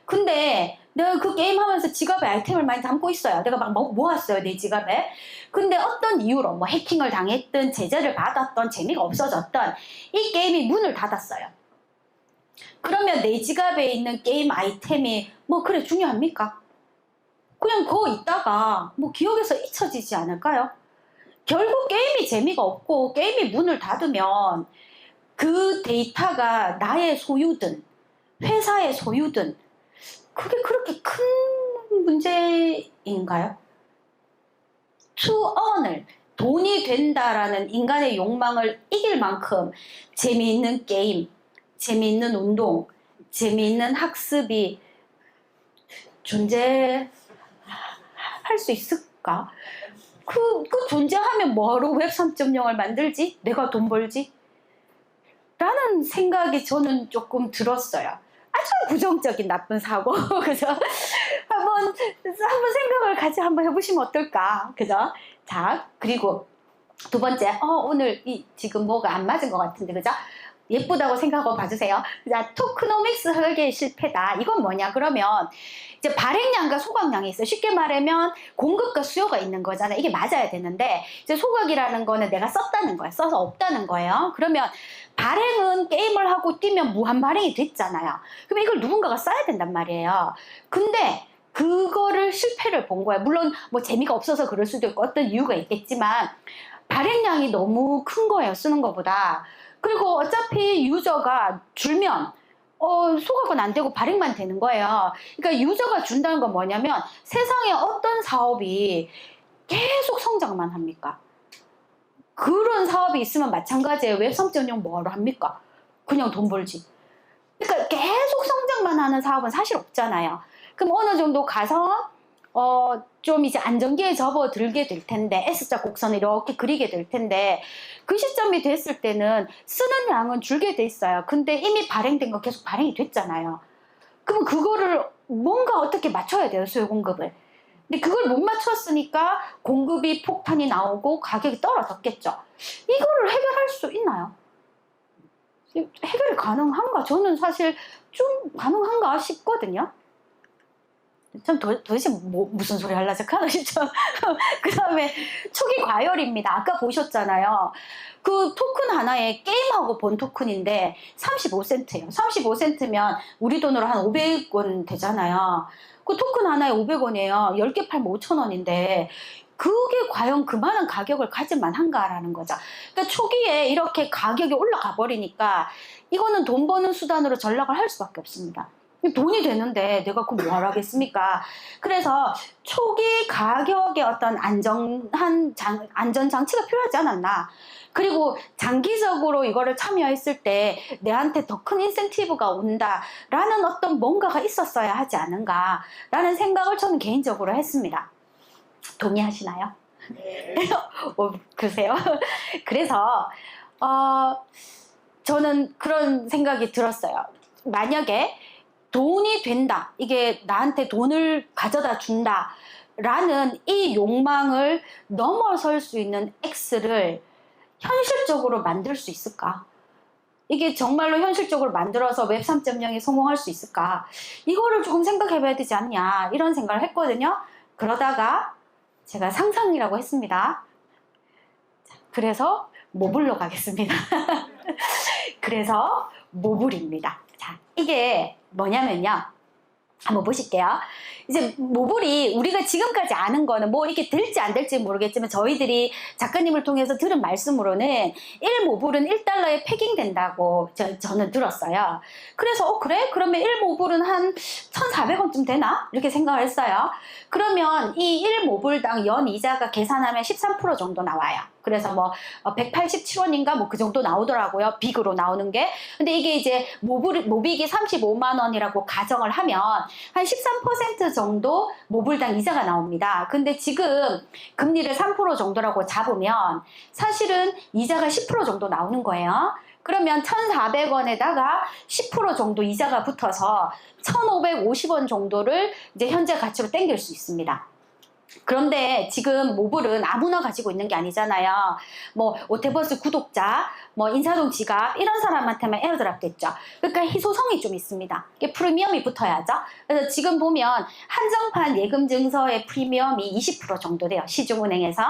근데 내가 그 게임 하면서 지갑에 아이템을 많이 담고 있어요. 내가 막 모았어요, 내 지갑에. 근데 어떤 이유로 뭐 해킹을 당했든 제재를 받았던 재미가 없어졌던 이 게임이 문을 닫았어요. 그러면 내 지갑에 있는 게임 아이템이 뭐 그래 중요합니까? 그냥 그거 있다가 뭐 기억에서 잊혀지지 않을까요? 결국 게임이 재미가 없고 게임이 문을 닫으면 그 데이터가 나의 소유든 회사의 소유든 그게 그렇게 큰 문제인가요? To earn을 돈이 된다라는 인간의 욕망을 이길 만큼 재미있는 게임, 재미있는 운동, 재미있는 학습이 존재할 수 있을까? 그 존재하면 뭐하러 웹 3.0을 만들지? 내가 돈 벌지? 라는 생각이 저는 조금 들었어요. 아주 부정적인 나쁜 사고. 그죠? 한번 생각을 같이 한번 해보시면 어떨까? 그죠? 자, 그리고 두 번째, 오늘 지금 뭐가 안 맞은 것 같은데, 그죠? 예쁘다고 생각하고 봐주세요. 자, 토크노믹스 설계의 실패다. 이건 뭐냐? 그러면 이제 발행량과 소각량이 있어요. 쉽게 말하면 공급과 수요가 있는 거잖아요. 이게 맞아야 되는데 이제 소각이라는 거는 내가 썼다는 거예요. 써서 없다는 거예요. 그러면 발행은 게임을 하고 뛰면 무한 발행이 됐잖아요. 그럼 이걸 누군가가 써야 된단 말이에요. 근데 그거를 실패를 본 거예요. 물론 뭐 재미가 없어서 그럴 수도 있고 어떤 이유가 있겠지만 발행량이 너무 큰 거예요. 쓰는 것보다. 그리고 어차피 유저가 줄면 소각은 안 되고 발행만 되는 거예요. 그러니까 유저가 준다는 건 뭐냐면 세상에 어떤 사업이 계속 성장만 합니까? 그런 사업이 있으면 마찬가지예요. 웹 3.0 뭐하러 합니까? 그냥 돈 벌지. 그러니까 계속 성장만 하는 사업은 사실 없잖아요. 그럼 어느 정도 가서 좀 이제 안정기에 접어들게 될 텐데 S자 곡선을 이렇게 그리게 될 텐데 그 시점이 됐을 때는 쓰는 양은 줄게 돼 있어요. 근데 이미 발행된 거 계속 발행이 됐잖아요. 그럼 그거를 뭔가 어떻게 맞춰야 돼요, 수요 공급을. 근데 그걸 못 맞췄으니까 공급이 폭탄이 나오고 가격이 떨어졌겠죠. 이거를 해결할 수 있나요? 해결이 가능한가? 저는 사실 좀 가능한가 싶거든요. 참 도대체 무슨 소리 하려고 하나 싶죠. 그 다음에 초기 과열입니다. 아까 보셨잖아요. 그 토큰 하나에 게임하고 본 토큰인데 35센트예요. 35센트면 우리 돈으로 한 500원 되잖아요. 그 토큰 하나에 500원이에요. 10개 팔면 5,000원인데 그게 과연 그만한 가격을 가질 만한가라는 거죠. 그러니까 초기에 이렇게 가격이 올라가 버리니까 이거는 돈 버는 수단으로 전락을 할 수밖에 없습니다. 돈이 되는데 내가 그거 뭐 하겠습니까? 그래서 초기 가격에 어떤 안전장치가 필요하지 않았나. 그리고 장기적으로 이거를 참여했을 때 내한테 더 큰 인센티브가 온다라는 어떤 뭔가가 있었어야 하지 않은가라는 생각을 저는 개인적으로 했습니다. 동의하시나요? 네. 그러세요? 그래서 저는 그런 생각이 들었어요. 만약에 돈이 된다, 이게 나한테 돈을 가져다 준다 라는 이 욕망을 넘어설 수 있는 X를 현실적으로 만들 수 있을까? 이게 정말로 현실적으로 만들어서 웹 3.0이 성공할 수 있을까? 이거를 조금 생각해 봐야 되지 않냐, 이런 생각을 했거든요. 그러다가 제가 상상이라고 했습니다. 그래서 모블로 가겠습니다. 그래서 모블입니다. 자, 이게 뭐냐면요. 한번 보실게요. 이제 모블이 우리가 지금까지 아는 거는 뭐 이게 될지 안 될지 모르겠지만 저희들이 작가님을 통해서 들은 말씀으로는 1모블은 1달러에 패깅된다고 저는 들었어요. 그래서 그래? 그러면 1모블은 한 1,400원쯤 되나? 이렇게 생각을 했어요. 그러면 이 1모블당 연 이자가 계산하면 13% 정도 나와요. 그래서 뭐 187원인가 뭐 그 정도 나오더라고요. 빅으로 나오는 게. 근데 이게 이제 모빅이 35만 원이라고 가정을 하면 한 13% 정도 모블당 이자가 나옵니다. 근데 지금 금리를 3% 정도라고 잡으면 사실은 이자가 10% 정도 나오는 거예요. 그러면 1,400원에다가 10% 정도 이자가 붙어서 1,550원 정도를 이제 현재 가치로 땡길 수 있습니다. 그런데 지금 모블은 아무나 가지고 있는 게 아니잖아요. 뭐 오테버스 구독자, 뭐 인사동 지갑 이런 사람한테만 에어드랍 됐죠. 그러니까 희소성이 좀 있습니다. 이게 프리미엄이 붙어야죠. 그래서 지금 보면 한정판 예금 증서의 프리미엄이 20% 정도 돼요. 시중은행에서.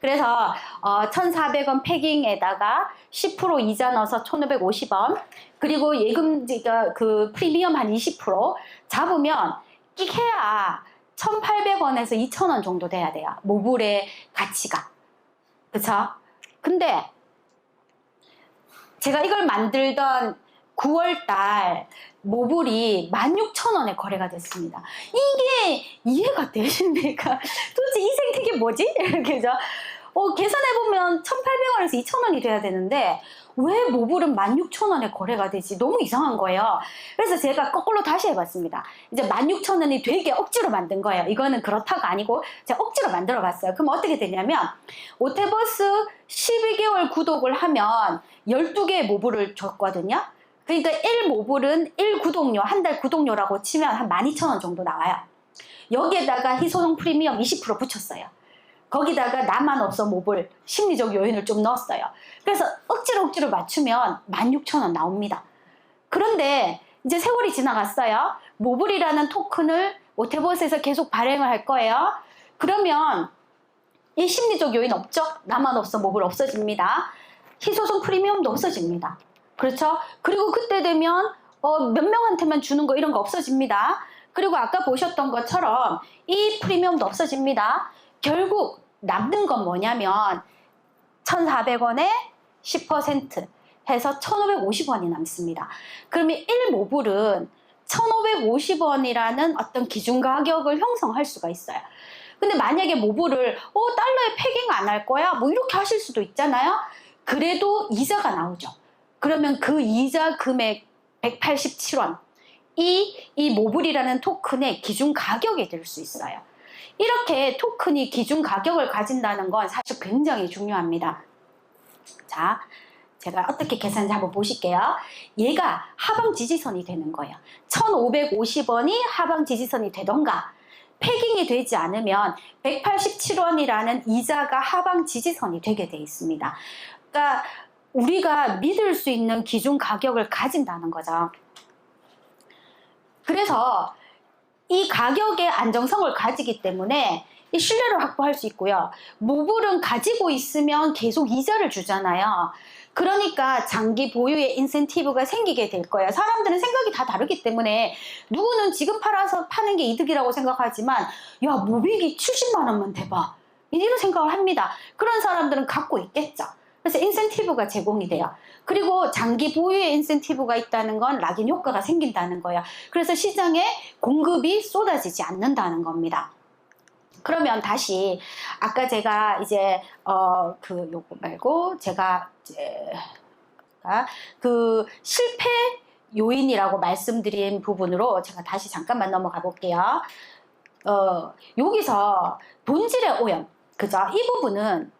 그래서 1,400원 패깅에다가 10% 이자 넣어서 1,550원, 그리고 예금 그 프리미엄 한 20% 잡으면 끼해야 1,800원에서 2,000원 정도 돼야 돼요. 모블의 가치가. 그쵸? 근데 제가 이걸 만들던 9월달 모블이 16,000원에 거래가 됐습니다. 이게 이해가 되십니까? 도대체 이 생태계 뭐지? 이렇게죠. 계산해보면 1,800원에서 2,000원이 돼야 되는데 왜 모블은 16,000원에 거래가 되지? 너무 이상한 거예요. 그래서 제가 거꾸로 다시 해봤습니다. 이제 16,000원이 되게 억지로 만든 거예요. 이거는 그렇다가 아니고 제가 억지로 만들어 봤어요. 그럼 어떻게 되냐면 오테버스 12개월 구독을 하면 12개의 모블을 줬거든요. 그러니까 1모블은 1구독료, 한 달 구독료라고 치면 한 12,000원 정도 나와요. 여기에다가 희소성 프리미엄 20% 붙였어요. 거기다가 나만 없어 모블 심리적 요인을 좀 넣었어요. 그래서 억지로 맞추면 16,000원 나옵니다. 그런데 이제 세월이 지나갔어요. 모블이라는 토큰을 오테버스에서 계속 발행을 할 거예요. 그러면 이 심리적 요인 없죠? 나만 없어 모블 없어집니다. 희소성 프리미엄도 없어집니다. 그렇죠? 그리고 그때 되면 몇 명한테만 주는 거 이런 거 없어집니다. 그리고 아까 보셨던 것처럼 이 프리미엄도 없어집니다. 결국 남는 건 뭐냐면 1,400원에 10% 해서 1,550원이 남습니다. 그러면 1모블은 1,550원이라는 어떤 기준 가격을 형성할 수가 있어요. 근데 만약에 모블을 달러에 패깅 안 할 거야? 뭐 이렇게 하실 수도 있잖아요. 그래도 이자가 나오죠. 그러면 그 이자 금액 187원 이 모블이라는 토큰의 기준 가격이 될 수 있어요. 이렇게 토큰이 기준 가격을 가진다는 건 사실 굉장히 중요합니다. 자, 제가 어떻게 계산인지 한번 보실게요. 얘가 하방 지지선이 되는 거예요. 1,550원이 하방 지지선이 되던가 패깅이 되지 않으면 187원이라는 이자가 하방 지지선이 되게 돼 있습니다. 그러니까 우리가 믿을 수 있는 기준 가격을 가진다는 거죠. 그래서 이 가격의 안정성을 가지기 때문에 이 신뢰를 확보할 수 있고요. 모블은 가지고 있으면 계속 이자를 주잖아요. 그러니까 장기 보유의 인센티브가 생기게 될 거예요. 사람들은 생각이 다 다르기 때문에 누구는 지금 팔아서 파는 게 이득이라고 생각하지만 야, 모빅이 70만 원만 대봐. 이런 생각을 합니다. 그런 사람들은 갖고 있겠죠. 그래서 인센티브가 제공이 돼요. 그리고 장기 보유의 인센티브가 있다는 건 락인 효과가 생긴다는 거예요. 그래서 시장에 공급이 쏟아지지 않는다는 겁니다. 그러면 다시 아까 제가 이제 요거 말고 제가 이제 그 실패 요인이라고 말씀드린 부분으로 제가 다시 잠깐만 넘어가 볼게요. 여기서 본질의 오염, 그죠? 이 부분은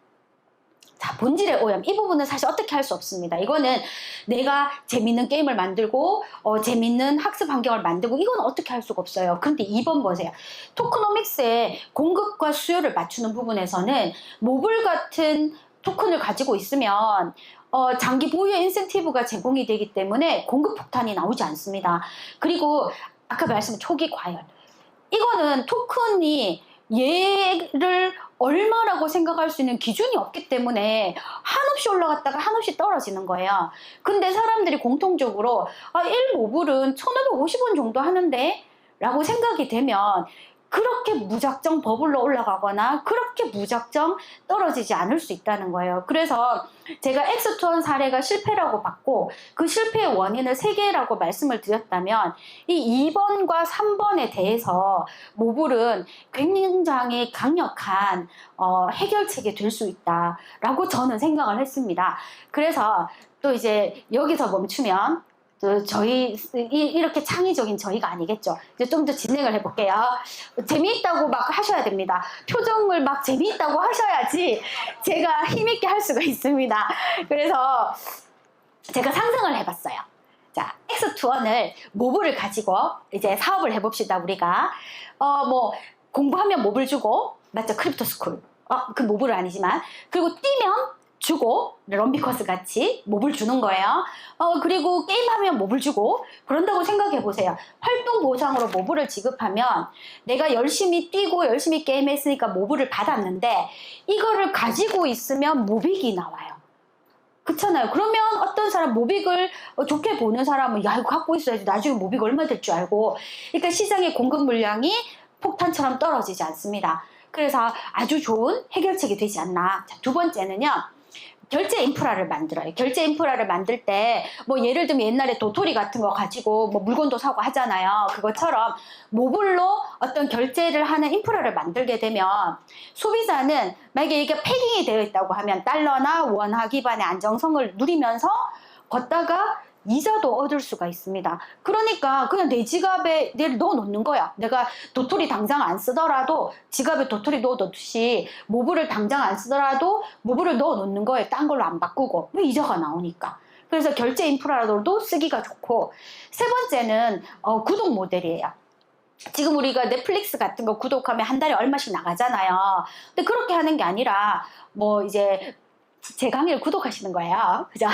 자, 본질의 오염, 이 부분은 사실 어떻게 할 수 없습니다. 이거는 내가 재밌는 게임을 만들고 재밌는 학습 환경을 만들고 이건 어떻게 할 수가 없어요. 그런데 2번 보세요. 토크노믹스의 공급과 수요를 맞추는 부분에서는 모블 같은 토큰을 가지고 있으면 장기 보유의 인센티브가 제공이 되기 때문에 공급 폭탄이 나오지 않습니다. 그리고 아까 말씀한 초기 과열, 이거는 토큰이 얘를 얼마라고 생각할 수 있는 기준이 없기 때문에 한없이 올라갔다가 한없이 떨어지는 거예요. 근데 사람들이 공통적으로 1모블은 1,550원 정도 하는데 라고 생각이 되면 그렇게 무작정 버블로 올라가거나 그렇게 무작정 떨어지지 않을 수 있다는 거예요. 그래서 제가 X2원 사례가 실패라고 봤고 그 실패의 원인을 3개라고 말씀을 드렸다면 이 2번과 3번에 대해서 모블은 굉장히 강력한 해결책이 될 수 있다라고 저는 생각을 했습니다. 그래서 또 이제 여기서 멈추면 저희 이렇게 창의적인 저희가 아니겠죠. 이제 좀 더 진행을 해볼게요. 재미있다고 막 하셔야 됩니다. 표정을 막 재미있다고 하셔야지 제가 힘있게 할 수가 있습니다. 그래서 제가 상상을 해봤어요. 자, X2원을 모블을 가지고 이제 사업을 해봅시다. 우리가 뭐 공부하면 모블 주고, 맞죠? 크립토 스쿨. 그 모블은 아니지만, 그리고 뛰면 주고, 럼비커스 같이 몹을 주는 거예요. 그리고 게임하면 몹을 주고, 그런다고 생각해 보세요. 활동 보상으로 모블을 지급하면 내가 열심히 뛰고 열심히 게임했으니까 모블을 받았는데 이거를 가지고 있으면 모빅이 나와요. 그렇잖아요. 그러면 어떤 사람 모빅을 좋게 보는 사람은 야, 이거 갖고 있어야지 나중에 모빅 얼마 될 줄 알고, 그러니까 시장의 공급 물량이 폭탄처럼 떨어지지 않습니다. 그래서 아주 좋은 해결책이 되지 않나. 자, 두 번째는요, 결제 인프라를 만들어요. 결제 인프라를 만들 때 뭐 예를 들면 옛날에 도토리 같은 거 가지고 뭐 물건도 사고 하잖아요. 그것처럼 모블로 어떤 결제를 하는 인프라를 만들게 되면 소비자는 만약에 이게 패깅이 되어 있다고 하면 달러나 원화 기반의 안정성을 누리면서 걷다가 이자도 얻을 수가 있습니다. 그러니까 그냥 내 지갑에 넣어 놓는 거야. 내가 도토리 당장 안 쓰더라도 지갑에 도토리 넣어 놓듯이 모블을 당장 안 쓰더라도 모블을 넣어 놓는 거예요. 딴 걸로 안 바꾸고. 왜 이자가 나오니까. 그래서 결제 인프라로도 쓰기가 좋고, 세 번째는 구독 모델이에요. 지금 우리가 넷플릭스 같은 거 구독하면 한 달에 얼마씩 나가잖아요. 근데 그렇게 하는 게 아니라 뭐 이제 제 강의를 구독하시는 거예요. 그죠?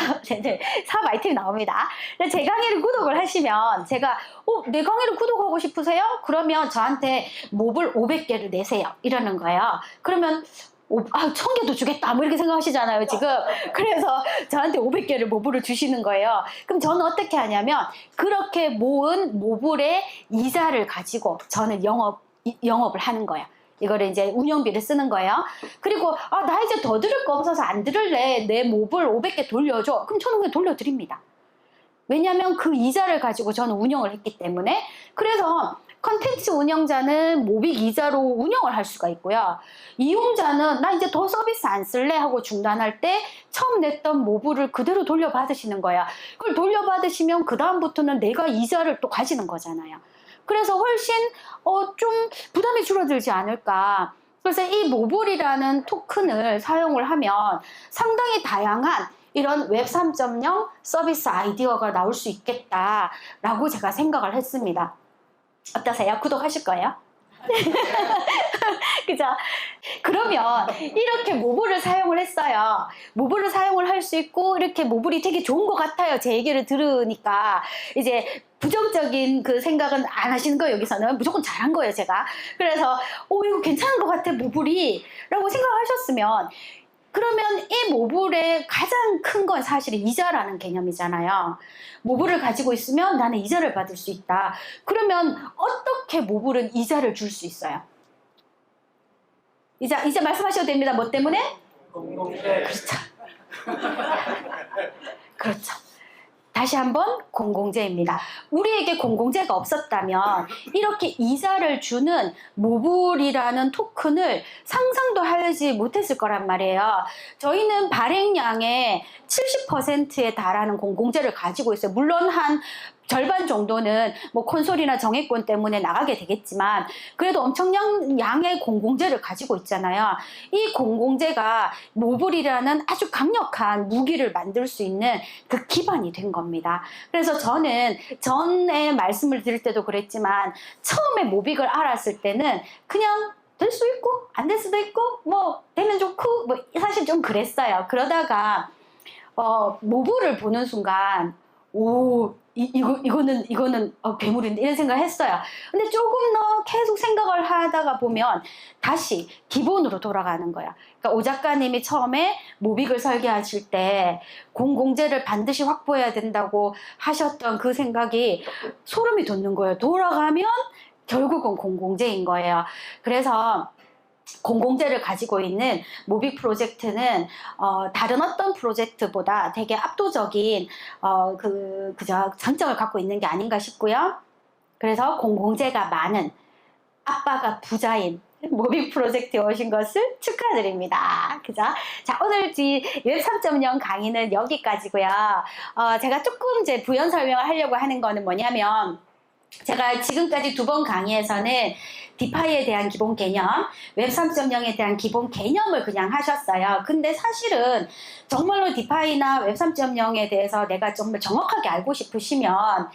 사업 아이템이 나옵니다. 제 강의를 구독을 하시면 제가 내 강의를 구독하고 싶으세요? 그러면 저한테 몹을 500개를 내세요. 이러는 거예요. 그러면 1000개도 주겠다 뭐 이렇게 생각하시잖아요 지금. 그래서 저한테 500개를 모블을 주시는 거예요. 그럼 저는 어떻게 하냐면 그렇게 모은 모블의 이자를 가지고 저는 영업을 하는 거예요. 이거를 이제 운영비를 쓰는 거예요. 그리고 나 이제 더 들을 거 없어서 안 들을래, 내 모블 500개 돌려줘. 그럼 저는 그냥 돌려드립니다. 왜냐하면 그 이자를 가지고 저는 운영을 했기 때문에. 그래서 컨텐츠 운영자는 모빅 이자로 운영을 할 수가 있고요. 이용자는 나 이제 더 서비스 안 쓸래 하고 중단할 때 처음 냈던 모블을 그대로 돌려받으시는 거야. 그걸 돌려받으시면 그 다음부터는 내가 이자를 또 가지는 거잖아요. 그래서 훨씬 좀 부담이 줄어들지 않을까. 그래서 이 모블이라는 토큰을 사용을 하면 상당히 다양한 이런 웹 3.0 서비스 아이디어가 나올 수 있겠다라고 제가 생각을 했습니다. 어떠세요? 구독하실 거예요? 그죠? 그러면 이렇게 모블을 사용을 했어요. 모블을 사용을 할 수 있고 이렇게 모블이 되게 좋은 것 같아요. 제 얘기를 들으니까. 이제 부정적인 그 생각은 안 하시는 거예요. 여기서는 무조건 잘한 거예요, 제가. 그래서 이거 괜찮은 것 같아, 모블이 라고 생각하셨으면, 그러면 이 모블의 가장 큰 건 사실 이자라는 개념이잖아요. 모블을 가지고 있으면 나는 이자를 받을 수 있다. 그러면 어떻게 모블은 이자를 줄 수 있어요? 이자 말씀하셔도 됩니다. 뭐 때문에? 공동체. 그렇죠. 그렇죠. 다시 한번 공공재입니다. 우리에게 공공재가 없었다면 이렇게 이자를 주는 모블이라는 토큰을 상상도 하지 못했을 거란 말이에요. 저희는 발행량의 70%에 달하는 공공재를 가지고 있어요. 물론 한 절반 정도는 뭐 콘솔이나 정액권 때문에 나가게 되겠지만 그래도 엄청난 양의 공공재를 가지고 있잖아요. 이 공공재가 모블이라는 아주 강력한 무기를 만들 수 있는 그 기반이 된 겁니다. 그래서 저는 전에 말씀을 드릴 때도 그랬지만 처음에 모빅을 알았을 때는 그냥 될 수 있고 안 될 수도 있고 뭐 되면 좋고 뭐 사실 좀 그랬어요. 그러다가 모블을 보는 순간 오 이거는 괴물인데 이런 생각을 했어요. 근데 조금 더 계속 생각을 하다가 보면 다시 기본으로 돌아가는 거야. 그러니까 오 작가님이 처음에 모빅을 설계하실 때 공공재를 반드시 확보해야 된다고 하셨던 그 생각이 소름이 돋는 거예요. 돌아가면 결국은 공공재인 거예요. 그래서 공공재를 가지고 있는 모빅 프로젝트는 다른 어떤 프로젝트보다 되게 압도적인 그저 장점을 갖고 있는 게 아닌가 싶고요. 그래서 공공재가 많은 아빠가 부자인 모빅 프로젝트에 오신 것을 축하드립니다. 그죠? 자, 오늘 웹 3.0 강의는 여기까지고요. 제가 조금 이제 부연 설명을 하려고 하는 거는 뭐냐면 제가 지금까지 2번 강의에서는 디파이에 대한 기본 개념, 웹 3.0에 대한 기본 개념을 그냥 하셨어요. 근데 사실은 정말로 디파이나 웹 3.0에 대해서 내가 정말 정확하게 알고 싶으시면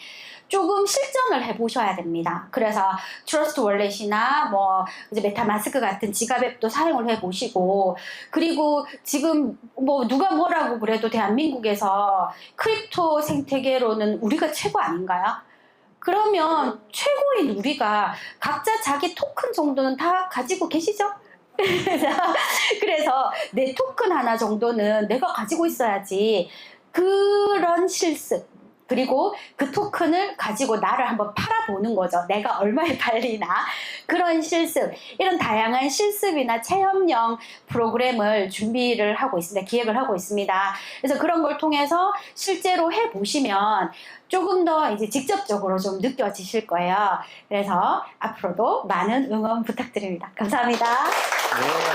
조금 실전을 해보셔야 됩니다. 그래서 트러스트 월렛이나 뭐 이제 메타마스크 같은 지갑 앱도 사용을 해보시고, 그리고 지금 뭐 누가 뭐라고 그래도 대한민국에서 크립토 생태계로는 우리가 최고 아닌가요? 그러면 최고인 우리가 각자 자기 토큰 정도는 다 가지고 계시죠? 그래서 내 토큰 하나 정도는 내가 가지고 있어야지. 그런 실습, 그리고 그 토큰을 가지고 나를 한번 팔아보는 거죠. 내가 얼마에 팔리나. 그런 실습, 이런 다양한 실습이나 체험형 프로그램을 준비를 하고 있습니다. 기획을 하고 있습니다. 그래서 그런 걸 통해서 실제로 해보시면 조금 더 이제 직접적으로 좀 느껴지실 거예요. 그래서 앞으로도 많은 응원 부탁드립니다. 감사합니다. 네.